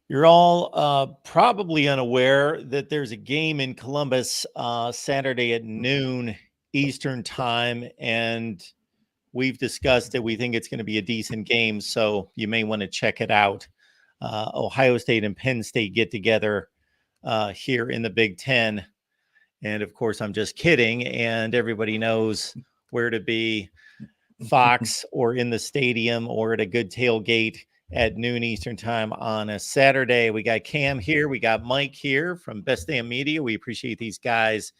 You're all probably unaware that there's a game in Columbus Saturday at noon Eastern time, and we've discussed that we think it's going to be a decent game, so you may want to check it out. Ohio State and Penn State get together here in the Big Ten, and of course, I'm just kidding, and everybody knows where to be, Fox or in the stadium or at a good tailgate at noon Eastern time on a Saturday. We got Cam here. We got Mike here from Best Damn Media. We appreciate these guys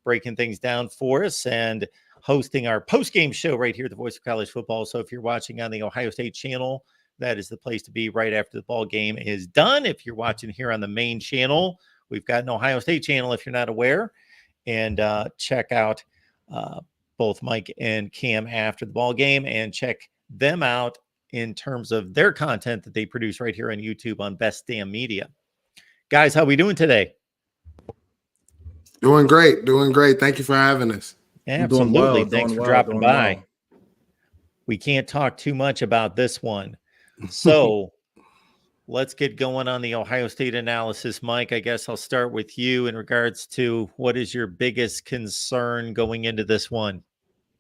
breaking things down for us and hosting our post-game show right here at the Voice of College Football. So if you're watching on the Ohio State channel, that is the place to be right after the ball game is done. If you're watching here on the main channel, we've got an Ohio State channel if you're not aware. And check out both Mike and Cam after the ball game and check them out in terms of their content that they produce right here on YouTube on Best Damn Media. Guys, how we doing today? Doing great. Thank you for having us. Absolutely. Thanks for dropping by. We can't talk too much about this one. So let's get going on the Ohio State analysis. Mike, I guess I'll start with you in regards to what is your biggest concern going into this one?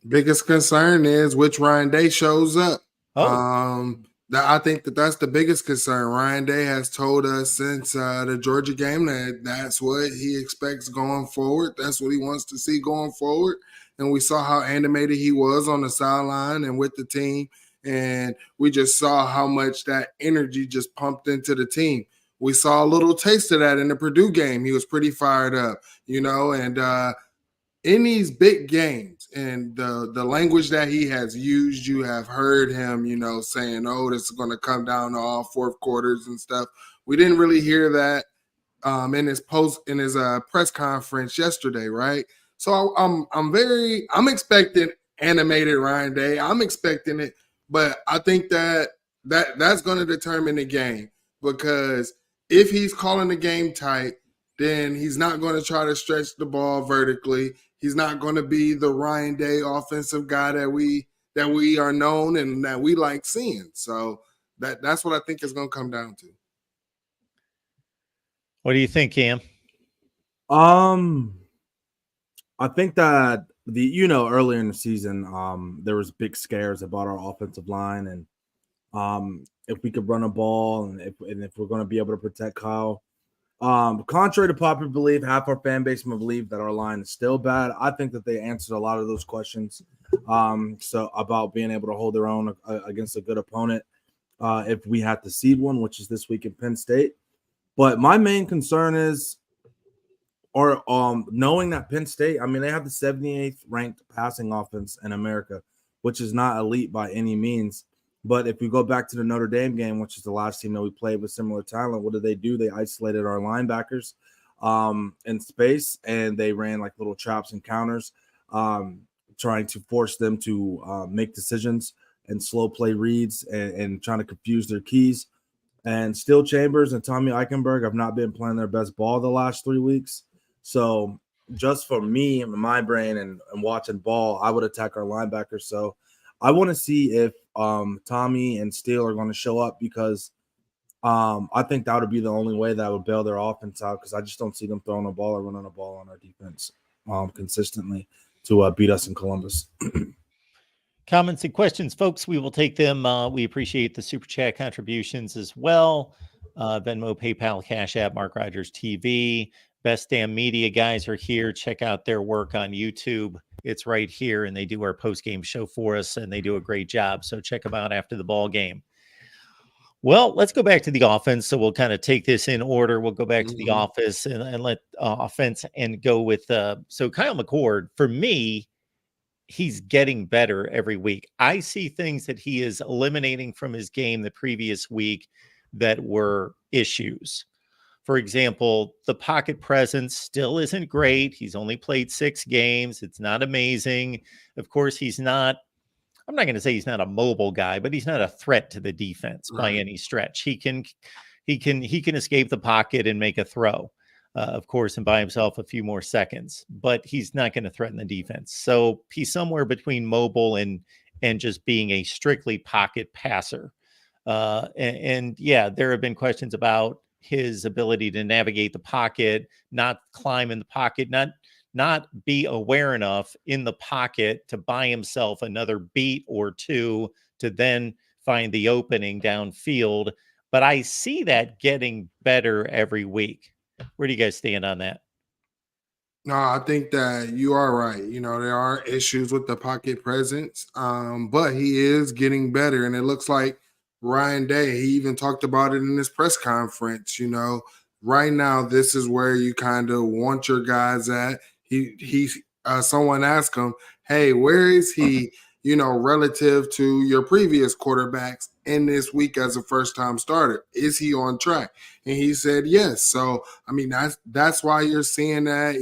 Biggest concern is which Ryan Day shows up. Oh. I think that's the biggest concern. Ryan Day has told us since the Georgia game that that's what he expects going forward. That's what he wants to see going forward. And we saw how animated he was on the sideline and with the team. And we just saw how much that energy just pumped into the team. We saw a little taste of that in the Purdue game. He was pretty fired up, and in these big games and the language that he has used, you have heard him, saying, oh, this is going to come down to all fourth quarters and stuff. We didn't really hear that in his press conference yesterday, right? So I'm expecting animated Ryan Day. I'm expecting it, but I think that's going to determine the game, because if he's calling the game tight, then he's not going to try to stretch the ball vertically. He's not going to be the Ryan Day offensive guy that we are known and that we like seeing. So that's what I think it's going to come down to. What do you think, Cam? I think that earlier in the season, there was big scares about our offensive line and if we could run a ball and if we're going to be able to protect Kyle. Contrary to popular belief, half our fan base may believe that our line is still bad. I think that they answered a lot of those questions. So about being able to hold their own against a good opponent if we had to seed one, which is this week in Penn State. But my main concern is knowing that Penn State, they have the 78th ranked passing offense in America, which is not elite by any means. But if we go back to the Notre Dame game, which is the last team that we played with similar talent, what did they do? They isolated our linebackers in space, and they ran like little traps and counters, trying to force them to make decisions and slow play reads and trying to confuse their keys. And Steel Chambers and Tommy Eichenberg have not been playing their best ball the last 3 weeks. So just for me, in my brain and watching ball, I would attack our linebackers. So I want to see if Tommy and Steele are going to show up, because I think that would be the only way that would bail their offense out, because I just don't see them throwing a ball or running a ball on our defense consistently to beat us in Columbus. Comments and questions, folks, we will take them. We appreciate the Super Chat contributions as well. Venmo, PayPal, Cash App, MarkRogersTV. Best Damn Media guys are here. Check out their work on YouTube. It's right here, and they do our post-game show for us, and they do a great job. So check them out after the ball game. Well, let's go back to the offense. So we'll kind of take this in order. We'll go back to the offense and let offense and go with so Kyle McCord, for me, he's getting better every week. I see things that he is eliminating from his game the previous week that were issues. For example, the pocket presence still isn't great. He's only played 6 games. It's not amazing. Of course, he's not, I'm not going to say he's not a mobile guy, but he's not a threat to the defense by any stretch. He can escape the pocket and make a throw, of course, and buy himself a few more seconds, but he's not going to threaten the defense. So he's somewhere between mobile and just being a strictly pocket passer. And yeah, there have been questions about his ability to navigate the pocket, not climb in the pocket, not be aware enough in the pocket to buy himself another beat or two to then find the opening downfield. But I see that getting better every week. Where do you guys stand on that? No, I think that you are right. You know, there are issues with the pocket presence, but he is getting better. And it looks like Ryan Day, he even talked about it in his press conference. You know, right now, this is where you kind of want your guys at. Someone asked him, hey, where is he, you know, relative to your previous quarterbacks in this week as a first-time starter? Is he on track? And he said yes. So I mean, that's why you're seeing that.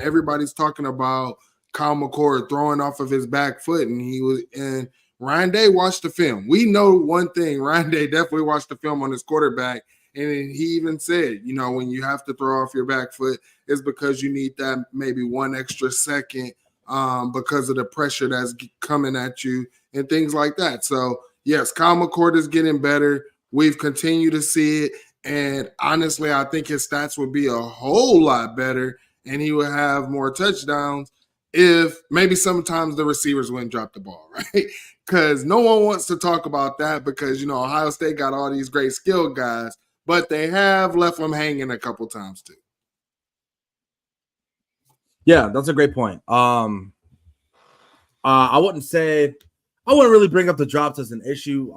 Everybody's talking about Kyle McCord throwing off of his back foot, and Ryan Day watched the film. We know one thing: Ryan Day definitely watched the film on his quarterback, and he even said, you know, when you have to throw off your back foot, it's because you need that maybe one extra second because of the pressure that's coming at you and things like that. So yes, Kyle McCord is getting better. We've continued to see it. And honestly, I think his stats would be a whole lot better and he would have more touchdowns if maybe sometimes the receivers wouldn't drop the ball, right? Because no one wants to talk about that because, you know, Ohio State got all these great skilled guys, but they have left them hanging a couple times too. Yeah, that's a great point. I wouldn't really bring up the drops as an issue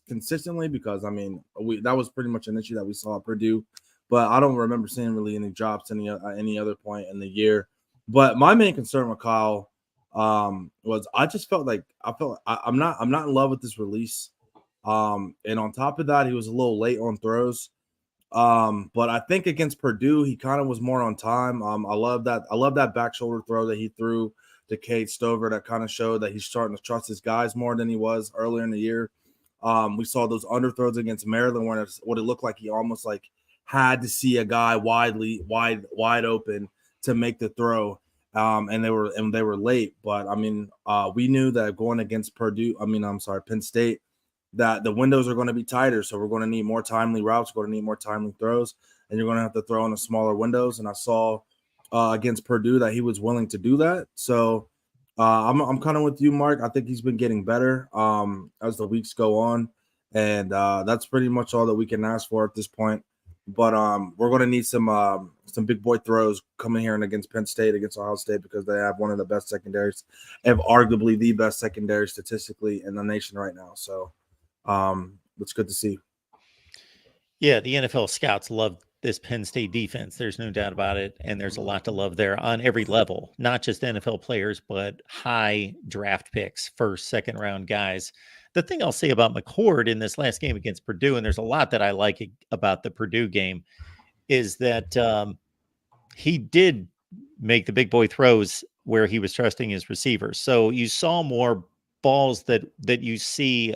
consistently because I mean that was pretty much an issue that we saw at Purdue, but I don't remember seeing really any drops any other point in the year. But my main concern with Kyle was I just felt like I'm not in love with this release, and on top of that he was a little late on throws. But I think against Purdue he kind of was more on time. I love that back shoulder throw that he threw to Cade Stover that kind of showed that he's starting to trust his guys more than he was earlier in the year. We saw those underthrows against Maryland where it looked like he almost like had to see a guy wide open to make the throw. And they were late. But I mean, we knew that going against Penn State, that the windows are going to be tighter. So we're going to need more timely routes, we're going to need more timely throws, and you're going to have to throw in the smaller windows. And I saw against Purdue that he was willing to do that. So I'm kind of with you, Mark. I think he's been getting better as the weeks go on, and that's pretty much all that we can ask for at this point. But we're going to need some big boy throws coming here and against Penn State, against Ohio State, because they have one of the best secondaries, and arguably the best secondary statistically in the nation right now. So it's good to see. Yeah, the NFL scouts love this Penn State defense. There's no doubt about it. And there's a lot to love there on every level, not just NFL players, but high draft picks, first, second round guys. The thing I'll say about McCord in this last game against Purdue, and there's a lot that I like about the Purdue game, is that he did make the big boy throws where he was trusting his receivers. So you saw more balls that you see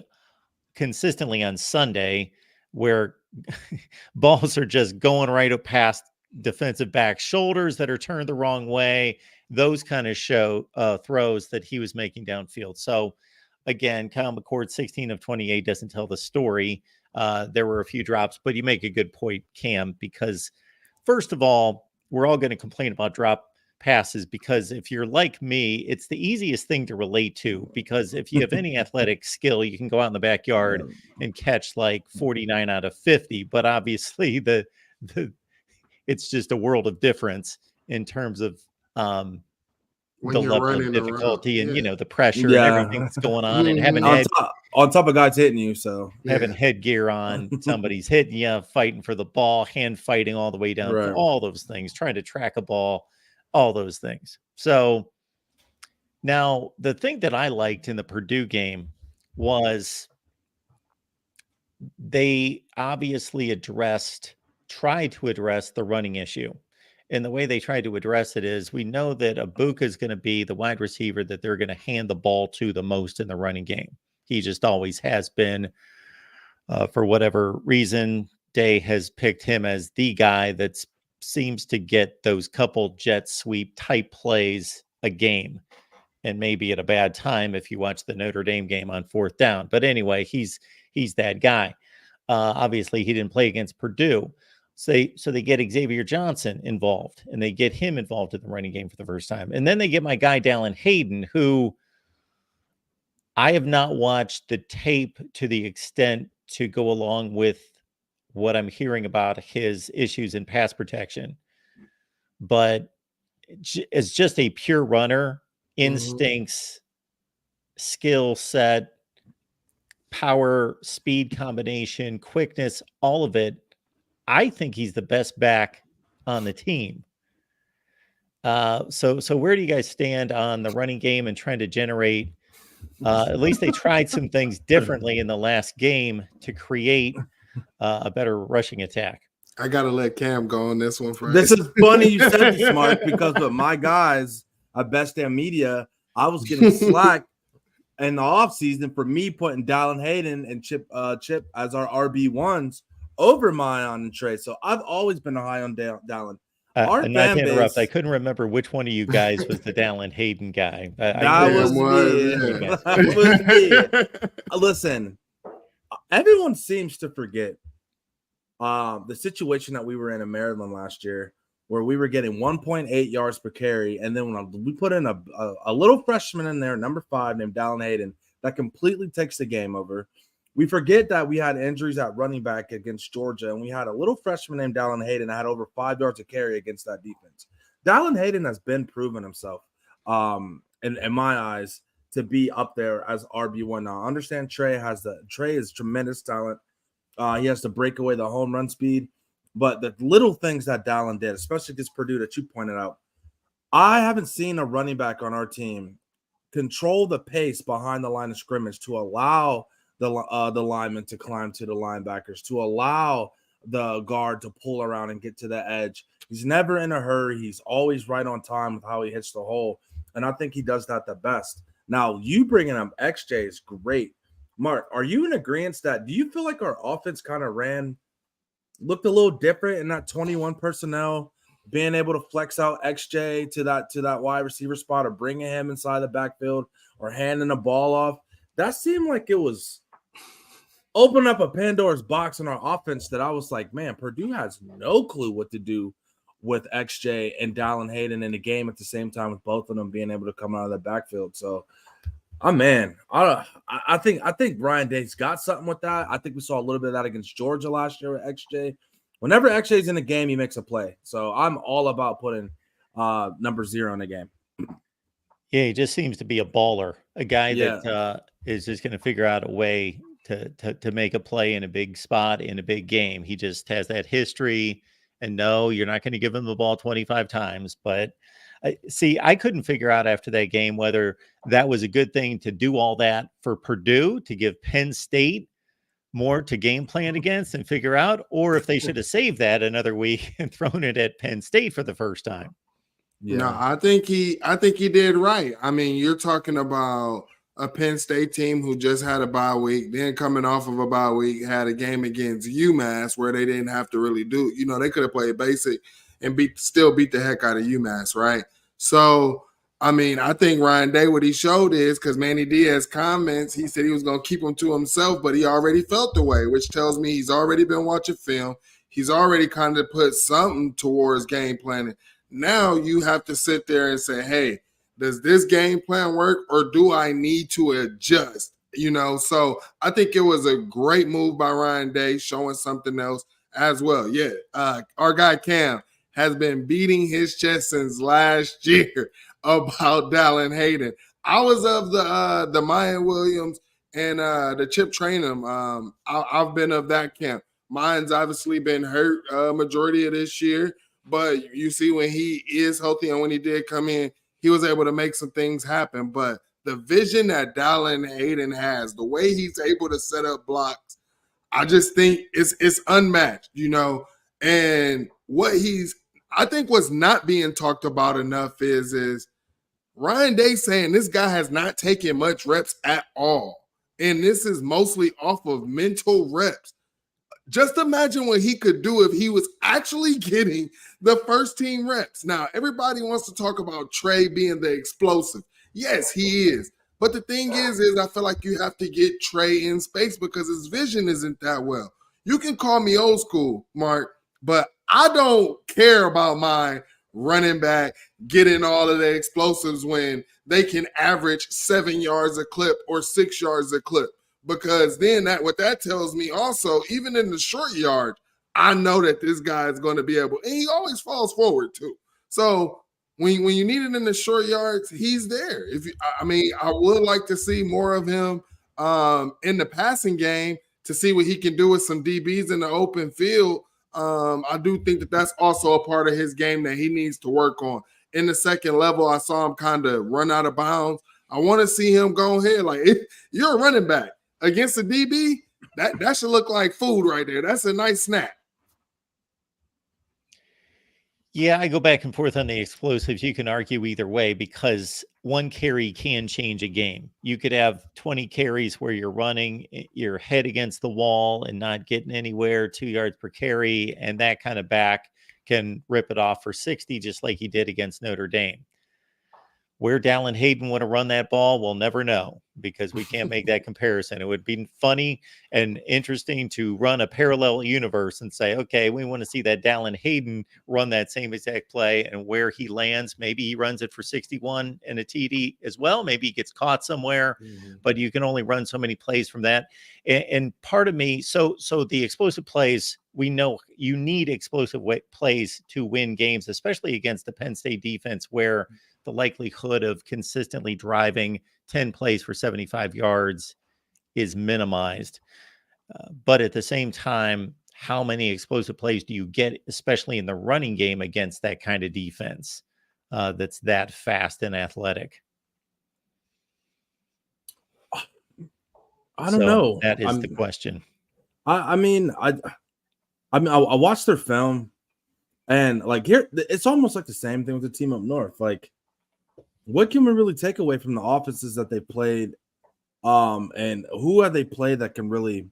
consistently on Sunday where balls are just going right up past defensive back shoulders that are turned the wrong way. Those kind of show throws that he was making downfield. So again, Kyle McCord, 16 of 28 doesn't tell the story. There were a few drops, but you make a good point, Cam, because first of all, we're all going to complain about drop passes because if you're like me, it's the easiest thing to relate to, because if you have any athletic skill, you can go out in the backyard and catch like 49 out of 50. But obviously the it's just a world of difference in terms of the level of difficulty and, you know, the pressure and everything that's going on and having on top of guys hitting you. So having headgear on, somebody's hitting you, fighting for the ball, hand fighting all the way down, all those things, trying to track a ball, all those things. So now the thing that I liked in the Purdue game was they obviously tried to address the running issue. And the way they tried to address it is, we know that Ibuka is going to be the wide receiver that they're going to hand the ball to the most in the running game. He just always has been. For whatever reason, Day has picked him as the guy that seems to get those couple jet sweep type plays a game, and maybe at a bad time if you watch the Notre Dame game on fourth down. But anyway, he's that guy. Obviously, he didn't play against Purdue. So they get Xavier Johnson involved, and they get him involved in the running game for the first time. And then they get my guy, Dallin Hayden, who I have not watched the tape to the extent to go along with what I'm hearing about his issues in pass protection. But as just a pure runner, instincts, skill set, power, speed combination, quickness, all of it, I think he's the best back on the team. So where do you guys stand on the running game and trying to generate? At least they tried some things differently in the last game to create a better rushing attack. I gotta let Cam go on this one first. This is funny you said this, Mark, because with my guys at Best Damn Media, I was getting slack in the offseason for me putting Dallin Hayden and Chip as our RB1s over Mayan and Trey. So I've always been high on Dallin. And not to interrupt, I couldn't remember which one of you guys was the Dallin Hayden guy. That was me. Listen, everyone seems to forget the situation that we were in Maryland last year, where we were getting 1.8 yards per carry, and then when we put in a little freshman in there, number 5, named Dallin Hayden, that completely takes the game over. We forget that we had injuries at running back against Georgia, and we had a little freshman named Dallin Hayden that had over 5 yards of carry against that defense. Dallin Hayden has been proven himself, in my eyes, to be up there as RB1 now. I understand Trey is tremendous talent. He has to break away the home run speed. But the little things that Dallin did, especially against Purdue that you pointed out, I haven't seen a running back on our team control the pace behind the line of scrimmage to allow the linemen to climb to the linebackers, to allow the guard to pull around and get to the edge. He's never in a hurry. He's always right on time with how he hits the hole. And I think he does that the best. Now, you bringing up XJ is great. Mark, are you in agreement that do you feel like our offense kind of looked a little different in that 21 personnel, being able to flex out XJ to that wide receiver spot or bringing him inside the backfield or handing the ball off? That seemed like it was opening up a Pandora's box in our offense that I was like, man, Purdue has no clue what to do with XJ and Dallin Hayden in the game at the same time, with both of them being able to come out of the backfield. So, I think Ryan Day's got something with that. I think we saw a little bit of that against Georgia last year with XJ. Whenever XJ's in the game, he makes a play. So I'm all about putting number 0 in the game. Yeah, he just seems to be a baller, a guy that is just going to figure out a way to make a play in a big spot in a big game. He just has that history. And no, you're not going to give him the ball 25 times. But I couldn't figure out after that game whether that was a good thing to do all that for Purdue, to give Penn State more to game plan against and figure out, or if they should have saved that another week and thrown it at Penn State for the first time. Yeah. No, I think he did right. I mean, you're talking about a Penn State team who just had a bye week, then coming off of a bye week, had a game against UMass where they didn't have to really do, they could have played basic and still beat the heck out of UMass, right? So, I mean, I think Ryan Day, what he showed is, because Manny Diaz comments, he said he was going to keep him to himself, but he already felt the way, which tells me he's already been watching film. He's already kind of put something towards game planning. Now you have to sit there and say, hey, does this game plan work, or do I need to adjust? So I think it was a great move by Ryan Day, showing something else as well. Yeah, our guy Cam has been beating his chest since last year about Dallin Hayden. I was of the Mayan Williams and the Chip Trainum. I've been of that camp. Mayan's obviously been hurt majority of this year, but you see when he is healthy and when he did come in, he was able to make some things happen. But the vision that Dallin Hayden has, the way he's able to set up blocks, I just think it's unmatched, and I think what's not being talked about enough is Ryan Day saying this guy has not taken much reps at all. And this is mostly off of mental reps. Just imagine what he could do if he was actually getting the first team reps. Now, everybody wants to talk about Trey being the explosive. Yes, he is. But the thing is I feel like you have to get Trey in space because his vision isn't that well. You can call me old school, Mark. But I don't care about my running back getting all of the explosives when they can average 7 yards a clip or 6 yards a clip. Because then what that tells me also, even in the short yard, I know that this guy is going to be able, and he always falls forward too. So when you need it in the short yards, he's there. I would like to see more of him in the passing game to see what he can do with some DBs in the open field. I do think that that's also a part of his game that he needs to work on. In the second level, I saw him kind of run out of bounds. I want to see him go ahead. Like, if you're a running back against a DB, that should look like food right there. That's a nice snack. Yeah, I go back and forth on the explosives. You can argue either way because one carry can change a game. You could have 20 carries where you're running your head against the wall and not getting anywhere, 2 yards per carry, and that kind of back can rip it off for 60, just like he did against Notre Dame. Where Dallin Hayden would have run that ball, we'll never know because we can't make that comparison. It would be funny and interesting to run a parallel universe and say, okay, we want to see that Dallin Hayden run that same exact play and where he lands. Maybe he runs it for 61 and a TD as well. Maybe he gets caught somewhere, but you can only run so many plays from that. And part of me, so the explosive plays, we know you need explosive plays to win games, especially against the Penn State defense where the likelihood of consistently driving 10 plays for 75 yards is minimized. But at the same time, how many explosive plays do you get, especially in the running game against that kind of defense that's that fast and athletic? I don't know. That is the question. I watched their film, and like here, it's almost like the same thing with the team up north. Like, what can we really take away from the offenses that they played? And who have they played that can really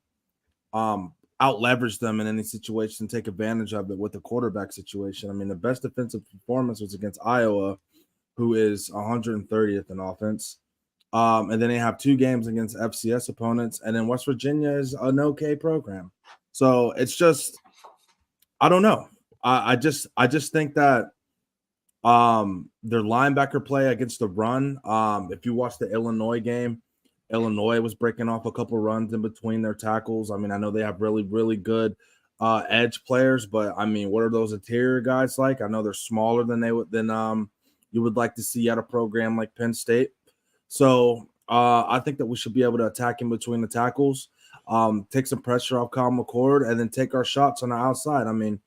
out leverage them in any situation and take advantage of it with the quarterback situation? I mean, the best defensive performance was against Iowa, who is 130th in offense. And then they have 2 games against FCS opponents, and then West Virginia is an okay program. So it's just, I don't know. I just think that their linebacker play against the run. If you watch the Illinois game, Illinois was breaking off a couple runs in between their tackles. I mean, I know they have really, really good edge players, but I mean, what are those interior guys like? I know they're smaller than you would like to see at a program like Penn State. So I think that we should be able to attack in between the tackles, take some pressure off Kyle McCord, and then take our shots on the outside. I mean,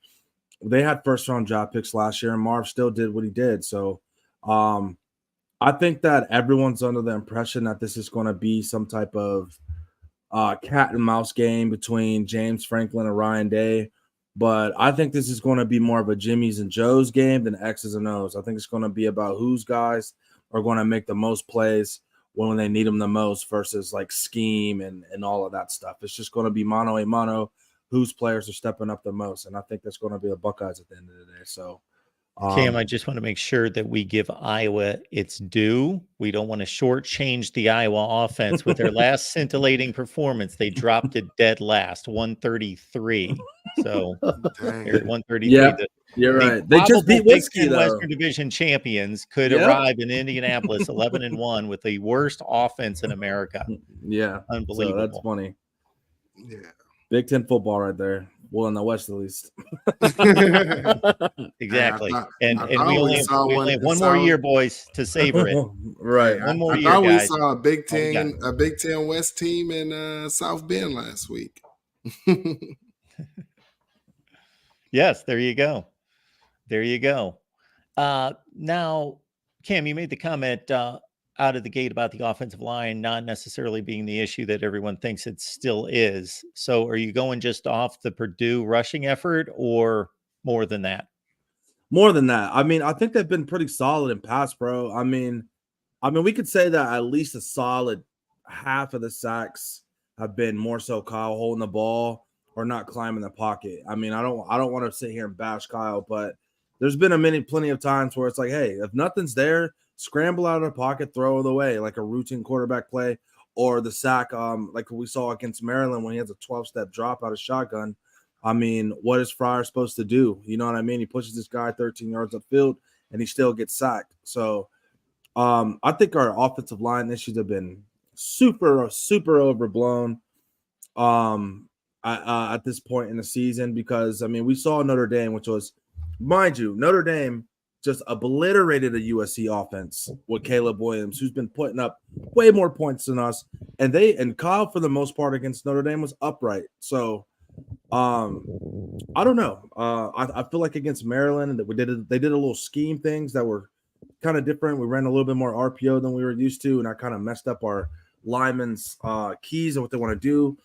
they had first-round draft picks last year, and Marv still did what he did. So I think that everyone's under the impression that this is going to be some type of cat and mouse game between James Franklin and Ryan Day. But I think this is going to be more of a Jimmy's and Joe's game than X's and O's. I think it's going to be about whose guys are going to make the most plays when they need them the most versus like scheme and all of that stuff. It's just going to be mano a mano, whose players are stepping up the most. And I think that's going to be the Buckeyes at the end of the day. So, Cam, I just want to make sure that we give Iowa its due. We don't want to shortchange the Iowa offense with their last scintillating performance. They dropped it dead last, 133. So they're at 133. Yeah, you're right. They just beat Whiskey, though. Western Division champions could arrive in Indianapolis 11-1 with the worst offense in America. Yeah, unbelievable. So that's funny. Yeah. Big Ten football right there. Well, in the West, at least. Exactly. And we only have one more year, boys, to savor it. Right. One more year, I thought guys. we saw a Big Ten West team in South Bend last week. Yes, there you go. There you go. Now, Cam, you made the comment out of the gate about the offensive line not necessarily being the issue that everyone thinks it still is. So are you going just off the Purdue rushing effort or more than that? More than that. I mean, I think they've been pretty solid in pass, bro. I mean, we could say that at least a solid half of the sacks have been more so Kyle holding the ball or not climbing the pocket. I mean, I don't want to sit here and bash Kyle, but there's been plenty of times where it's like, hey, if nothing's there, scramble out of the pocket, throw it away, like a routine quarterback play, or the sack, like we saw against Maryland when he has a 12-step drop out of shotgun. I mean, what is Fryer supposed to do? You know what I mean? He pushes this guy 13 yards upfield, and he still gets sacked. So I think our offensive line issues have been super overblown at this point in the season because, I mean, we saw Notre Dame, which was, mind you, Notre Dame just obliterated a USC offense with Caleb Williams, who's been putting up way more points than us. And Kyle, for the most part, against Notre Dame was upright. So I don't know. I feel like against Maryland that they did a little scheme things that were kind of different. We ran a little bit more RPO than we were used to, and I kind of messed up our linemen's keys and what they want to do,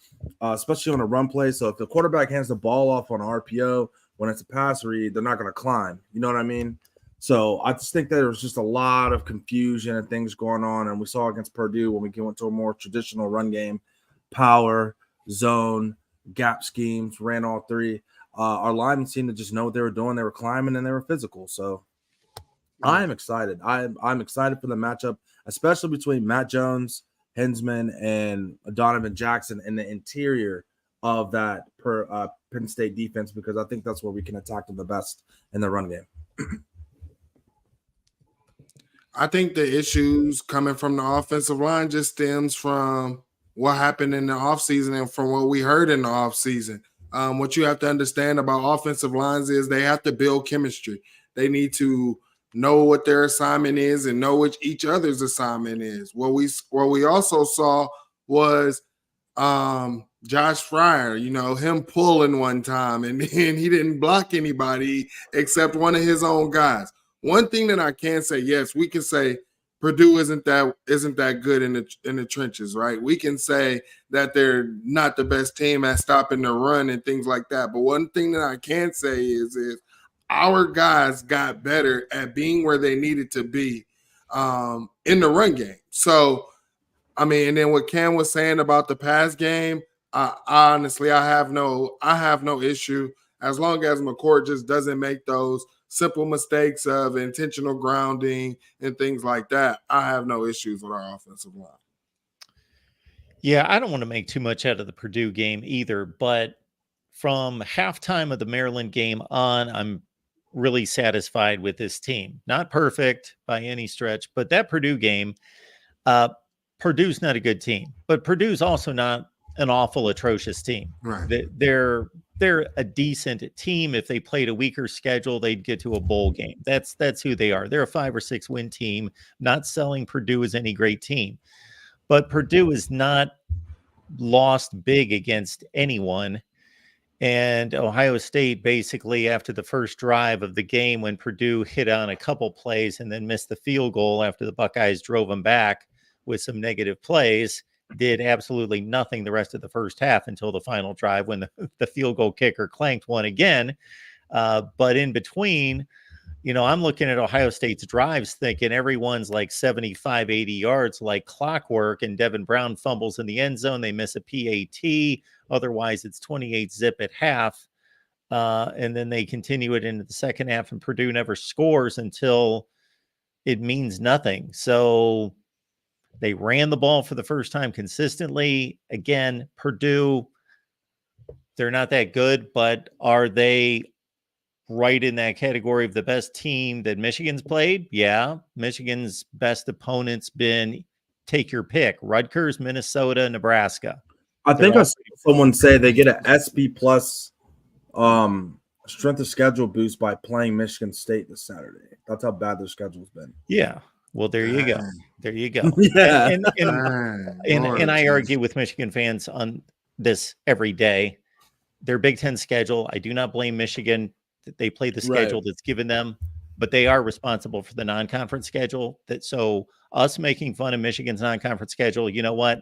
especially on a run play. So if the quarterback hands the ball off on RPO when it's a pass read, they're not going to climb. You know what I mean? So I just think that there was just a lot of confusion and things going on, and we saw against Purdue when we went to a more traditional run game, power, zone, gap schemes, ran all three. Our linemen seemed to just know what they were doing. They were climbing and they were physical. So I am excited. I'm excited for the matchup, especially between Matt Jones, Hensman, and Donovan Jackson in the interior of that Penn State defense, because I think that's where we can attack them the best in the run game. I think the issues coming from the offensive line just stems from what happened in the offseason and from what we heard in the offseason. What you have to understand about offensive lines is they have to build chemistry. They need to know what their assignment is and know what each other's assignment is. What we also saw was Josh Fryer, him pulling one time and then he didn't block anybody except one of his own guys. One thing that I can say, yes, we can say Purdue isn't that good in the trenches, right? We can say that they're not the best team at stopping the run and things like that. But one thing that I can say is our guys got better at being where they needed to be in the run game. So, I mean, and then what Cam was saying about the pass game, honestly, I have no issue as long as McCourt just doesn't make those simple mistakes of intentional grounding and things like that. I have no issues with our offensive line. Yeah, I don't want to make too much out of the Purdue game either, but from halftime of the Maryland game on, I'm really satisfied with this team. Not perfect by any stretch, but that Purdue game, Purdue's not a good team, but Purdue's also not an awful, atrocious team. Right. They're a decent team. If they played a weaker schedule, they'd get to a bowl game. That's who they are. They're a 5 or 6 win team. Not selling Purdue as any great team, but Purdue is not lost big against anyone. And Ohio State basically, after the first drive of the game, when Purdue hit on a couple plays and then missed the field goal after the Buckeyes drove them back with some negative plays, did absolutely nothing the rest of the first half until the final drive when the field goal kicker clanked one again. But in between, I'm looking at Ohio State's drives thinking everyone's like 75, 80 yards like clockwork, and Devin Brown fumbles in the end zone. They miss a PAT. Otherwise, it's 28-zip at half. And then they continue it into the second half, and Purdue never scores until it means nothing. So they ran the ball for the first time consistently. Again, Purdue, they're not that good, but are they right in that category of the best team that Michigan's played? Yeah. Michigan's best opponent's been, take your pick, Rutgers, Minnesota, Nebraska. I think I saw someone say they get an SP plus strength of schedule boost by playing Michigan State this Saturday. That's how bad their schedule's been. Yeah. Well, there you go. There you go. Yeah. And I argue with Michigan fans on this every day. Their Big Ten schedule, I do not blame Michigan. They play the schedule that's given them, but they are responsible for the non-conference schedule. So us making fun of Michigan's non-conference schedule, you know what?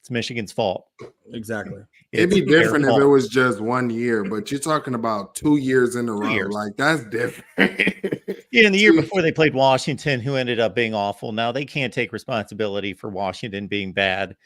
It's Michigan's fault. Exactly. It'd be different if it was just 1 year, but you're talking about 2 years in a row. Years. Like, that's different. Yeah, and the year before they played Washington, who ended up being awful. Now they can't take responsibility for Washington being bad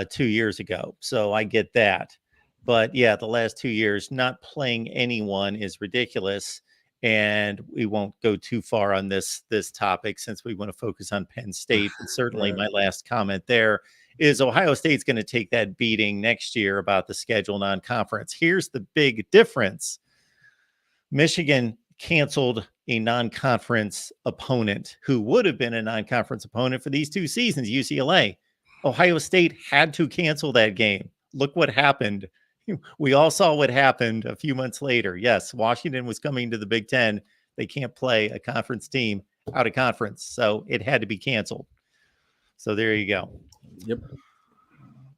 2 years ago. So I get that. But yeah, the last 2 years, not playing anyone is ridiculous. And we won't go too far on this topic since we want to focus on Penn State. But certainly my last comment there is Ohio State's going to take that beating next year about the schedule non-conference. Here's the big difference. Michigan canceled a non-conference opponent who would have been a non-conference opponent for these 2 seasons, UCLA. Ohio State had to cancel that game. Look what happened. We all saw what happened a few months later. Yes, Washington was coming to the Big Ten. They can't play a conference team out of conference, so it had to be canceled. So there you go. Yep.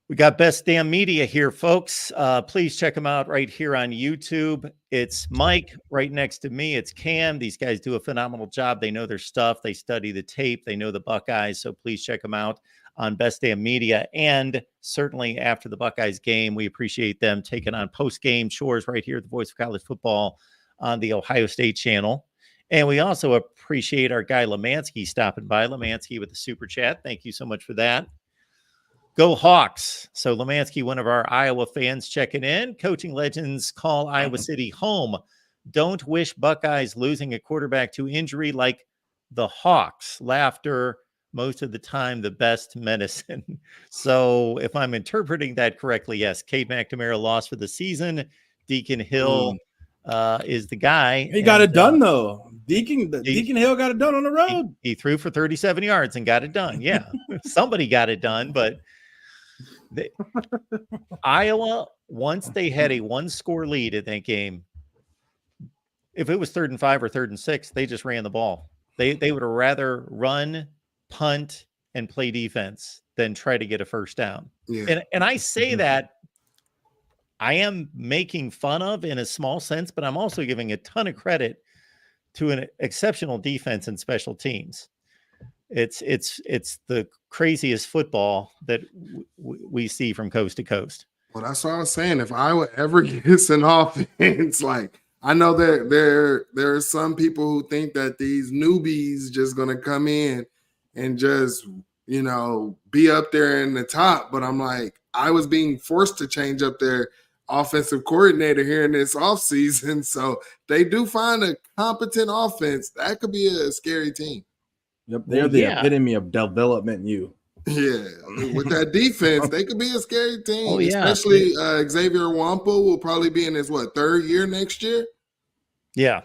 We got Best Damn Media here, folks. Please check them out right here on YouTube. It's Mike right next to me. It's Cam. These guys do a phenomenal job. They know their stuff. They study the tape. They know the Buckeyes. So please check them out on Best Damn Media. And certainly after the Buckeyes game, we appreciate them taking on post-game chores right here at the Voice of College Football on the Ohio State channel. And we also appreciate our guy Lemansky stopping by. Lemansky with the super chat. Thank you so much for that. Go Hawks. So Lemansky, one of our Iowa fans checking in. Coaching legends call Iowa City home. Don't wish Buckeyes losing a quarterback to injury like the Hawks. Laughter, most of the time, the best medicine. So if I'm interpreting that correctly, yes, Cade McNamara lost for the season. Deacon Hill is the guy. He got it done, though. Deacon Hill got it done on the road. He threw for 37 yards and got it done. Yeah, somebody got it done, but Iowa, once they had a 1-score lead in that game, if it was 3rd and 5 or 3rd and 6, they just ran the ball. They would rather run, punt, and play defense than try to get a first down. Yeah. And I say that I am making fun of in a small sense, but I'm also giving a ton of credit to an exceptional defense and special teams. It's the craziest football that we see from coast to coast. Well, that's what I was saying. If Iowa ever gets an offense, like I know that there are some people who think that these newbies just going to come in and just, be up there in the top. But I'm like, I was being forced to change up their offensive coordinator here in this offseason. So they do find a competent offense. That could be a scary team. Yep, they're the epitome of development. Yeah, with that defense, they could be a scary team. Oh, yeah. Especially Xavier Wampa will probably be in his 3rd year next year. Yeah,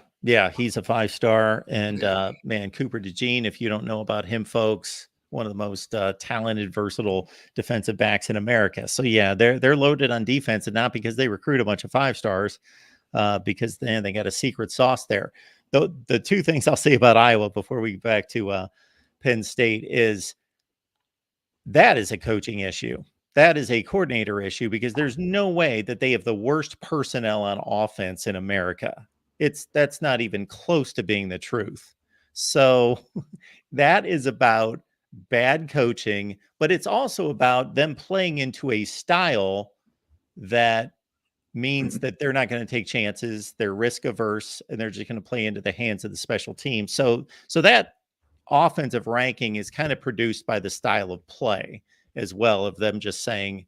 he's a 5-star, and man, Cooper DeJean. If you don't know about him, folks, one of the most talented, versatile defensive backs in America. So yeah, they're loaded on defense, and not because they recruit a bunch of 5-stars, because then they got a secret sauce there. The 2 things I'll say about Iowa before we get back to Penn State is that is a coaching issue. That is a coordinator issue, because there's no way that they have the worst personnel on offense in America. That's not even close to being the truth. So that is about bad coaching, but it's also about them playing into a style that means that they're not going to take chances. They're risk averse, and they're just going to play into the hands of the special team. So that offensive ranking is kind of produced by the style of play as well, of them just saying,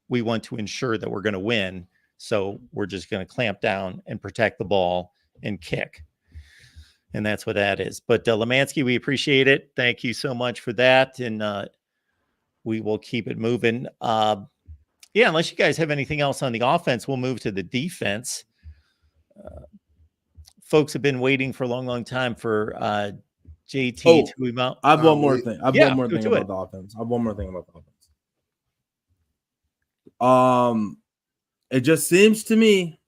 we want to ensure that we're going to win. So we're just going to clamp down and protect the ball and kick. And that's what that is. But Lemansky, we appreciate it. Thank you so much for that. And we will keep it moving. Yeah, unless you guys have anything else on the offense, we'll move to the defense. Folks have been waiting for a long, long time for JT to I have one more thing. I have one more thing about the offense. It just seems to me,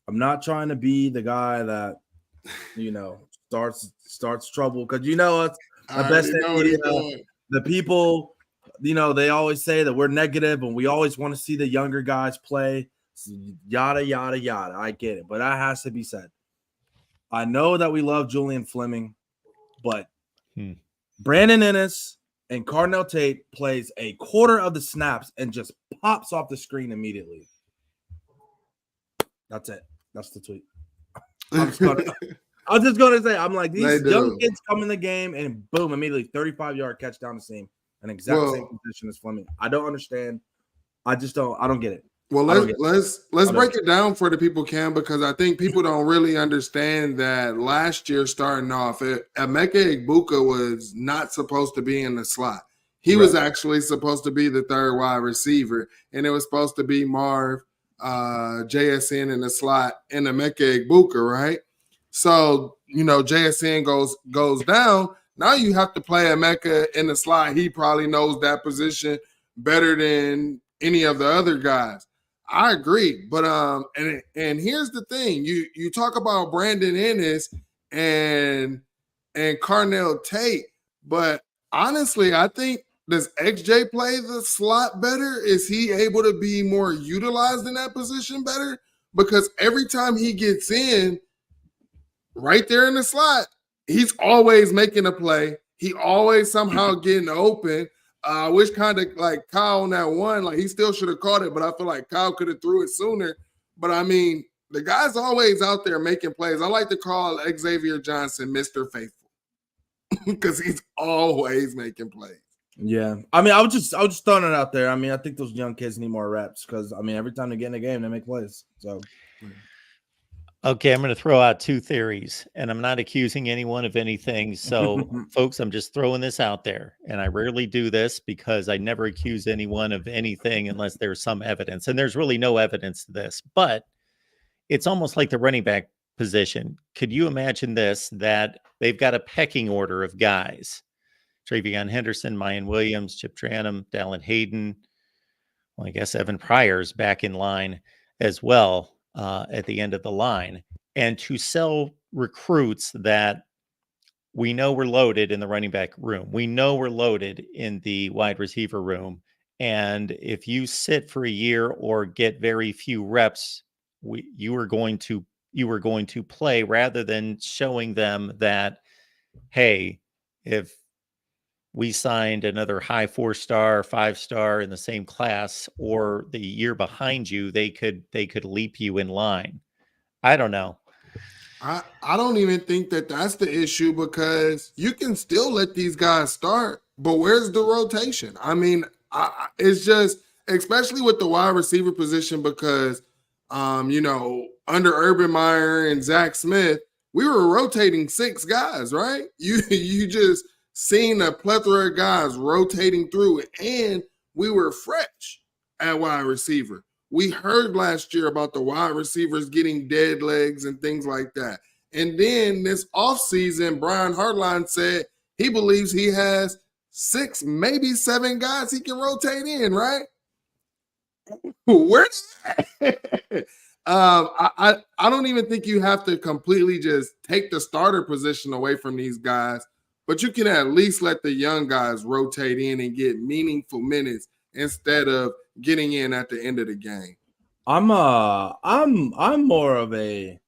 I'm not trying to be the guy that, starts trouble, because it's the best thing. The people, they always say that we're negative and we always want to see the younger guys play. Yada, yada, yada. I get it. But that has to be said. I know that we love Julian Fleming, but Brandon Ennis and Cardinal Tate plays a quarter of the snaps and just pops off the screen immediately. That's it. That's the tweet. I was just going to say, I'm like, these young kids come in the game and boom, immediately 35-yard catch down the seam. An exact same position as Fleming. I don't understand. I don't get it. Well, let's break it down for the people, Cam, because I think people don't really understand that last year starting off, Emeka Egbuka was not supposed to be in the slot. He was actually supposed to be the third wide receiver, and it was supposed to be Marv, JSN in the slot, and Emeka Egbuka, right? So, JSN goes down. Now you have to play Emeka in the slot. He probably knows that position better than any of the other guys. I agree. But and here's the thing. You talk about Brandon Ennis and Carnell Tate, but honestly, I think, does XJ play the slot better? Is he able to be more utilized in that position better? Because every time he gets in, right there in the slot, he's always making a play. He always somehow getting open. I wish kind of like Kyle on that one, like he still should have caught it, but I feel like Kyle could have threw it sooner. But I mean, the guy's always out there making plays. I like to call Xavier Johnson Mr. Faithful because he's always making plays. Yeah, I mean, I was just throwing it out there. I mean, I think those young kids need more reps because I mean, every time they get in a game, they make plays. So, okay, I'm going to throw out two theories, and I'm not accusing anyone of anything. So, folks, I'm just throwing this out there, and I rarely do this because I never accuse anyone of anything unless there's some evidence, and there's really no evidence to this. But it's almost like the running back position. Could you imagine this? That they've got a pecking order of guys. Travion Henderson, Mayan Williams, Chip Tranum, Dallin Hayden. Well, I guess Evan Pryor's back in line as well at the end of the line. And to sell recruits that we know we're loaded in the running back room. We know we're loaded in the wide receiver room. And if you sit for a year or get very few reps, you are going to play, rather than showing them that, hey, if we signed another high 4-star, 5-star in the same class, or the year behind you, they could leap you in line. I don't know. I don't even think that that's the issue, because you can still let these guys start, but where's the rotation? I mean, it's just, especially with the wide receiver position, because, under Urban Meyer and Zach Smith, we were rotating 6 guys, right? You just seen a plethora of guys rotating through it, and we were fresh at wide receiver. We heard last year about the wide receivers getting dead legs and things like that. And then this offseason, Brian Hartline said he believes he has 6, maybe 7 guys he can rotate in, right? Where's that? I don't even think you have to completely just take the starter position away from these guys, but you can at least let the young guys rotate in and get meaningful minutes instead of getting in at the end of the game. I'm more of a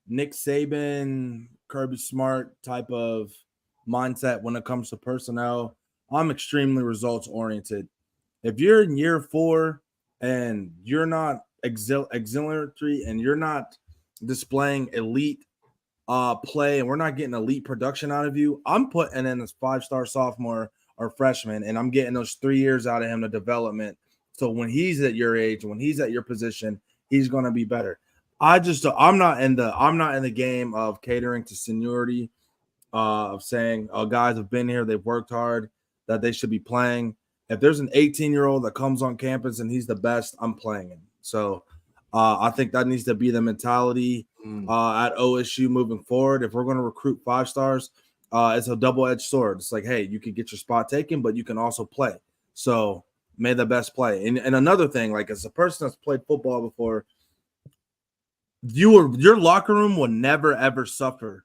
Nick Saban, Kirby Smart type of mindset when it comes to personnel. I'm extremely results oriented. If you're in year 4 and you're not auxiliary and you're not displaying elite play and we're not getting elite production out of you, I'm putting in this 5-star sophomore or freshman, and I'm getting those 3 years out of him, the development. So when he's at your age, when he's at your position, he's going to be better. I'm not in the game of catering to seniority, of saying, oh, guys have been here, they've worked hard, that they should be playing. If there's an 18-year-old that comes on campus and he's the best, I'm playing him. So I think that needs to be the mentality at OSU moving forward. If we're going to recruit 5 stars, it's a double-edged sword. It's like, hey, you can get your spot taken, but you can also play. So may the best play. And another thing, like as a person that's played football before, your locker room will never, ever suffer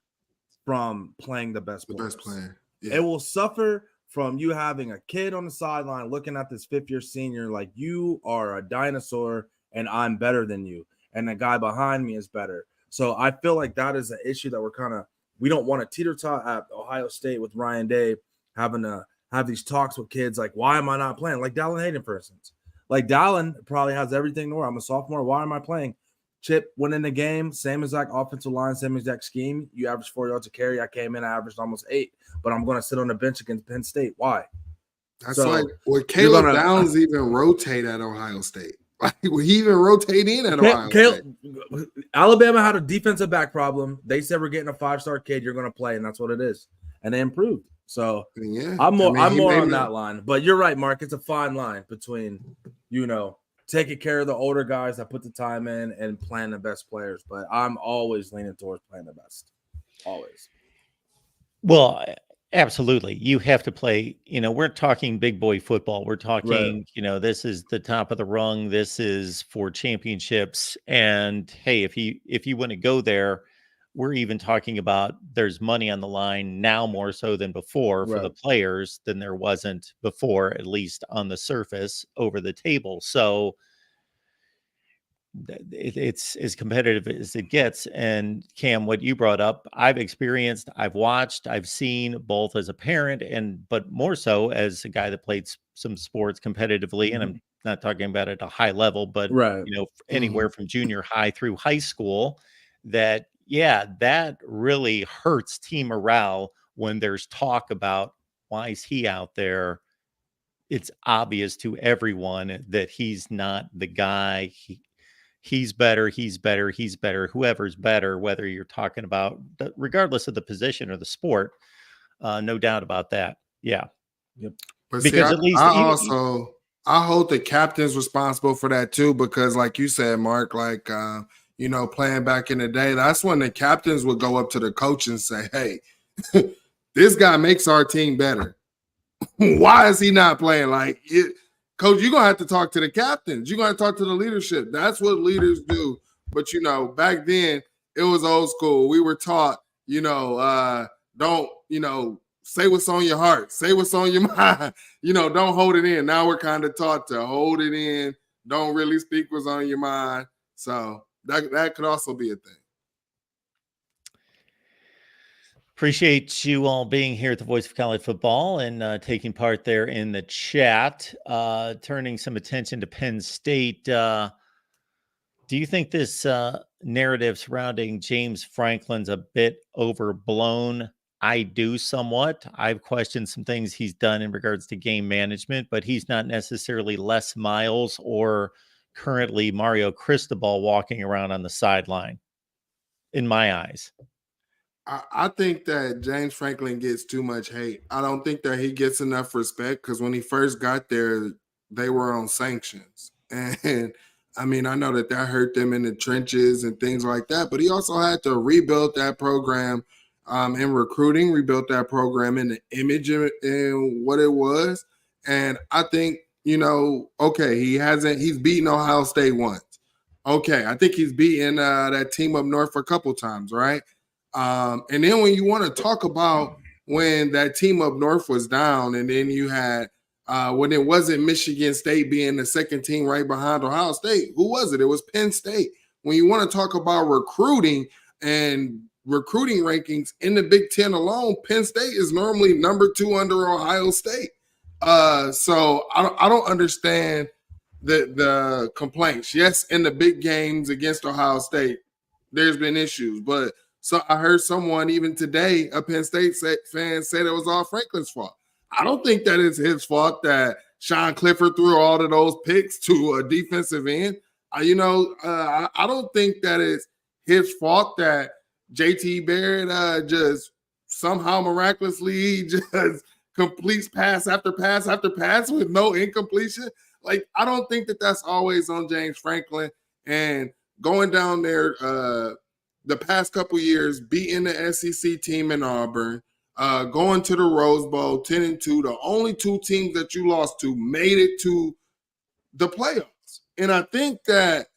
from playing the best player. Yeah. It will suffer from you having a kid on the sideline looking at this 5th-year senior like you are a dinosaur and I'm better than you, and the guy behind me is better. So I feel like that is an issue that we don't want to teeter-tot at Ohio State with Ryan Day having to have these talks with kids like, why am I not playing? Like Dallin Hayden, for instance. Like Dallin probably has everything in the world. I'm a sophomore. Why am I playing? Chip went in the game, same exact offensive line, same exact scheme. You averaged 4 yards a carry. I came in, I averaged almost 8, but I'm going to sit on the bench against Penn State. Why? That's like, would Caleb Downs even rotate at Ohio State? Like, would he even rotate in at Ohio State? Alabama had a defensive back problem. They said we're getting a 5-star kid. You're going to play, and that's what it is. And they improved. So Yeah, I'm more he on may that line. But you're right, Mark. It's a fine line between, taking care of the older guys that put the time in and playing the best players. But I'm always leaning towards playing the best. Always. Well, absolutely. You have to play, we're talking big boy football. We're talking, this is the top of the rung. This is for championships. And hey, if you want to go there, we're even talking about there's money on the line now more so than before for the Right. players than there wasn't before, at least on the surface over the table. So it's as competitive as it gets. And Cam, what you brought up, I've experienced, I've watched, I've seen both as a parent but more so as a guy that played some sports competitively. And I'm not talking about at a high level, but Right. Anywhere from junior high through high school, that really hurts team morale when there's talk about why is he out there. It's obvious to everyone that he's not the guy. He's better, whoever's better, whether you're talking about, regardless of the position or the sport, no doubt about that. Yeah. Yep. But see, Because at least I hold the captains responsible for that too, because like you said, Mark, like playing back in the day, that's when the captains would go up to the coach and say, "Hey, this guy makes our team better. Why is he not playing?" Coach, you're gonna have to talk to the captains. You're gonna talk to the leadership. That's what leaders do. But back then it was old school. We were taught, don't, say what's on your heart, say what's on your mind, don't hold it in. Now we're kind of taught to hold it in, don't really speak what's on your mind. So that could also be a thing. appreciate you all being here at the Voice of College Football and taking part there in the chat, turning some attention to Penn State. Do you think this narrative surrounding James Franklin's a bit overblown? I do somewhat. I've questioned some things he's done in regards to game management, but he's not necessarily Les Miles or currently Mario Cristobal walking around on the sideline, in my eyes. I think that James Franklin gets too much hate. I don't think that he gets enough respect because when he first got there, they were on sanctions. And I mean, I know that hurt them in the trenches and things like that, but he also had to rebuild that program in recruiting, rebuilt that program in the image in what it was. And I think, okay, he's beaten Ohio State once. Okay, I think he's beaten that team up north a couple times, right? And then when you want to talk about when that team up north was down, and then you had when it wasn't Michigan State being the second team right behind Ohio State, who was it? It was Penn State. When you want to talk about recruiting and recruiting rankings in the Big Ten alone, Penn State is normally number 2 under Ohio State. So I don't understand the complaints. Yes, in the big games against Ohio State, there's been issues, but so I heard someone even today, a Penn State fan, said it was all Franklin's fault. I don't think that it's his fault that Sean Clifford threw all of those picks to a defensive end. I don't think that it's his fault that JT Barrett just somehow miraculously just completes pass after pass after pass with no incompletion. Like, I don't think that that's always on James Franklin. And going down there the past couple years, beating the SEC team in Auburn, going to the Rose Bowl 10-2, the only 2 teams that you lost to made it to the playoffs. And I think that,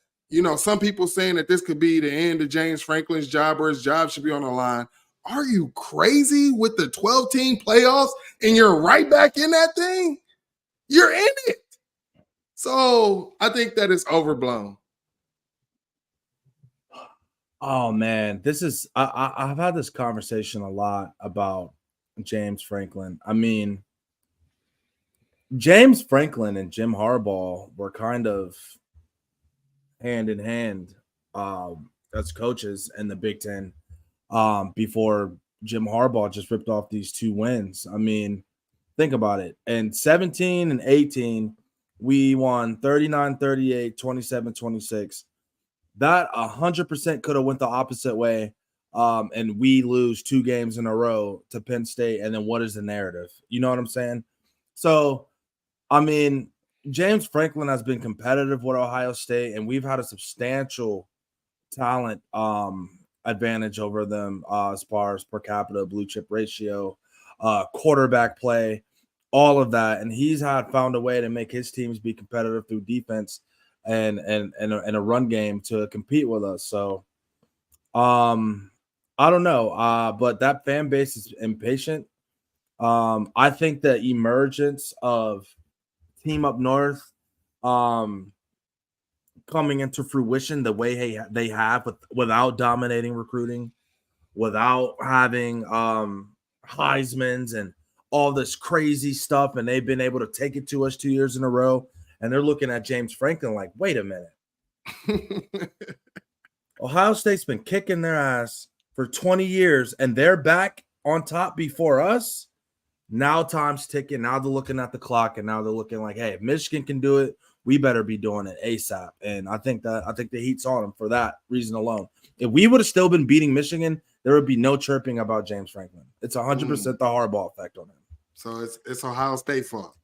some people saying that this could be the end of James Franklin's job or his job should be on the line. Are you crazy with the 12-team playoffs and you're right back in that thing? You're in it. So I think that it's overblown. Oh man, I've had this conversation a lot about James Franklin. I mean, James Franklin and Jim Harbaugh were kind of hand in hand as coaches in the Big Ten before Jim Harbaugh just ripped off these 2 wins. I mean, think about it. In 17 and 18, we won 39-38, 27-26. That 100% could have went the opposite way and we lose 2 games in a row to Penn State, and then what is the narrative? You know what I'm saying? So, I mean, James Franklin has been competitive with Ohio State, and we've had a substantial talent advantage over them as far as per capita blue chip ratio, quarterback play, all of that. And he's found a way to make his teams be competitive through defense and a run game to compete with us. So I don't know, but that fan base is impatient. I think the emergence of Team Up North coming into fruition the way they have without dominating recruiting, without having Heisman's and all this crazy stuff, and they've been able to take it to us 2 years in a row, and they're looking at James Franklin like, wait a minute. Ohio State's been kicking their ass for 20 years, and they're back on top before us. Now time's ticking. Now they're looking at the clock, and now they're looking like, hey, if Michigan can do it, we better be doing it ASAP. And I think the heat's on them for that reason alone. If we would have still been beating Michigan, there would be no chirping about James Franklin. It's 100% the Harbaugh effect on him. So it's Ohio State fault.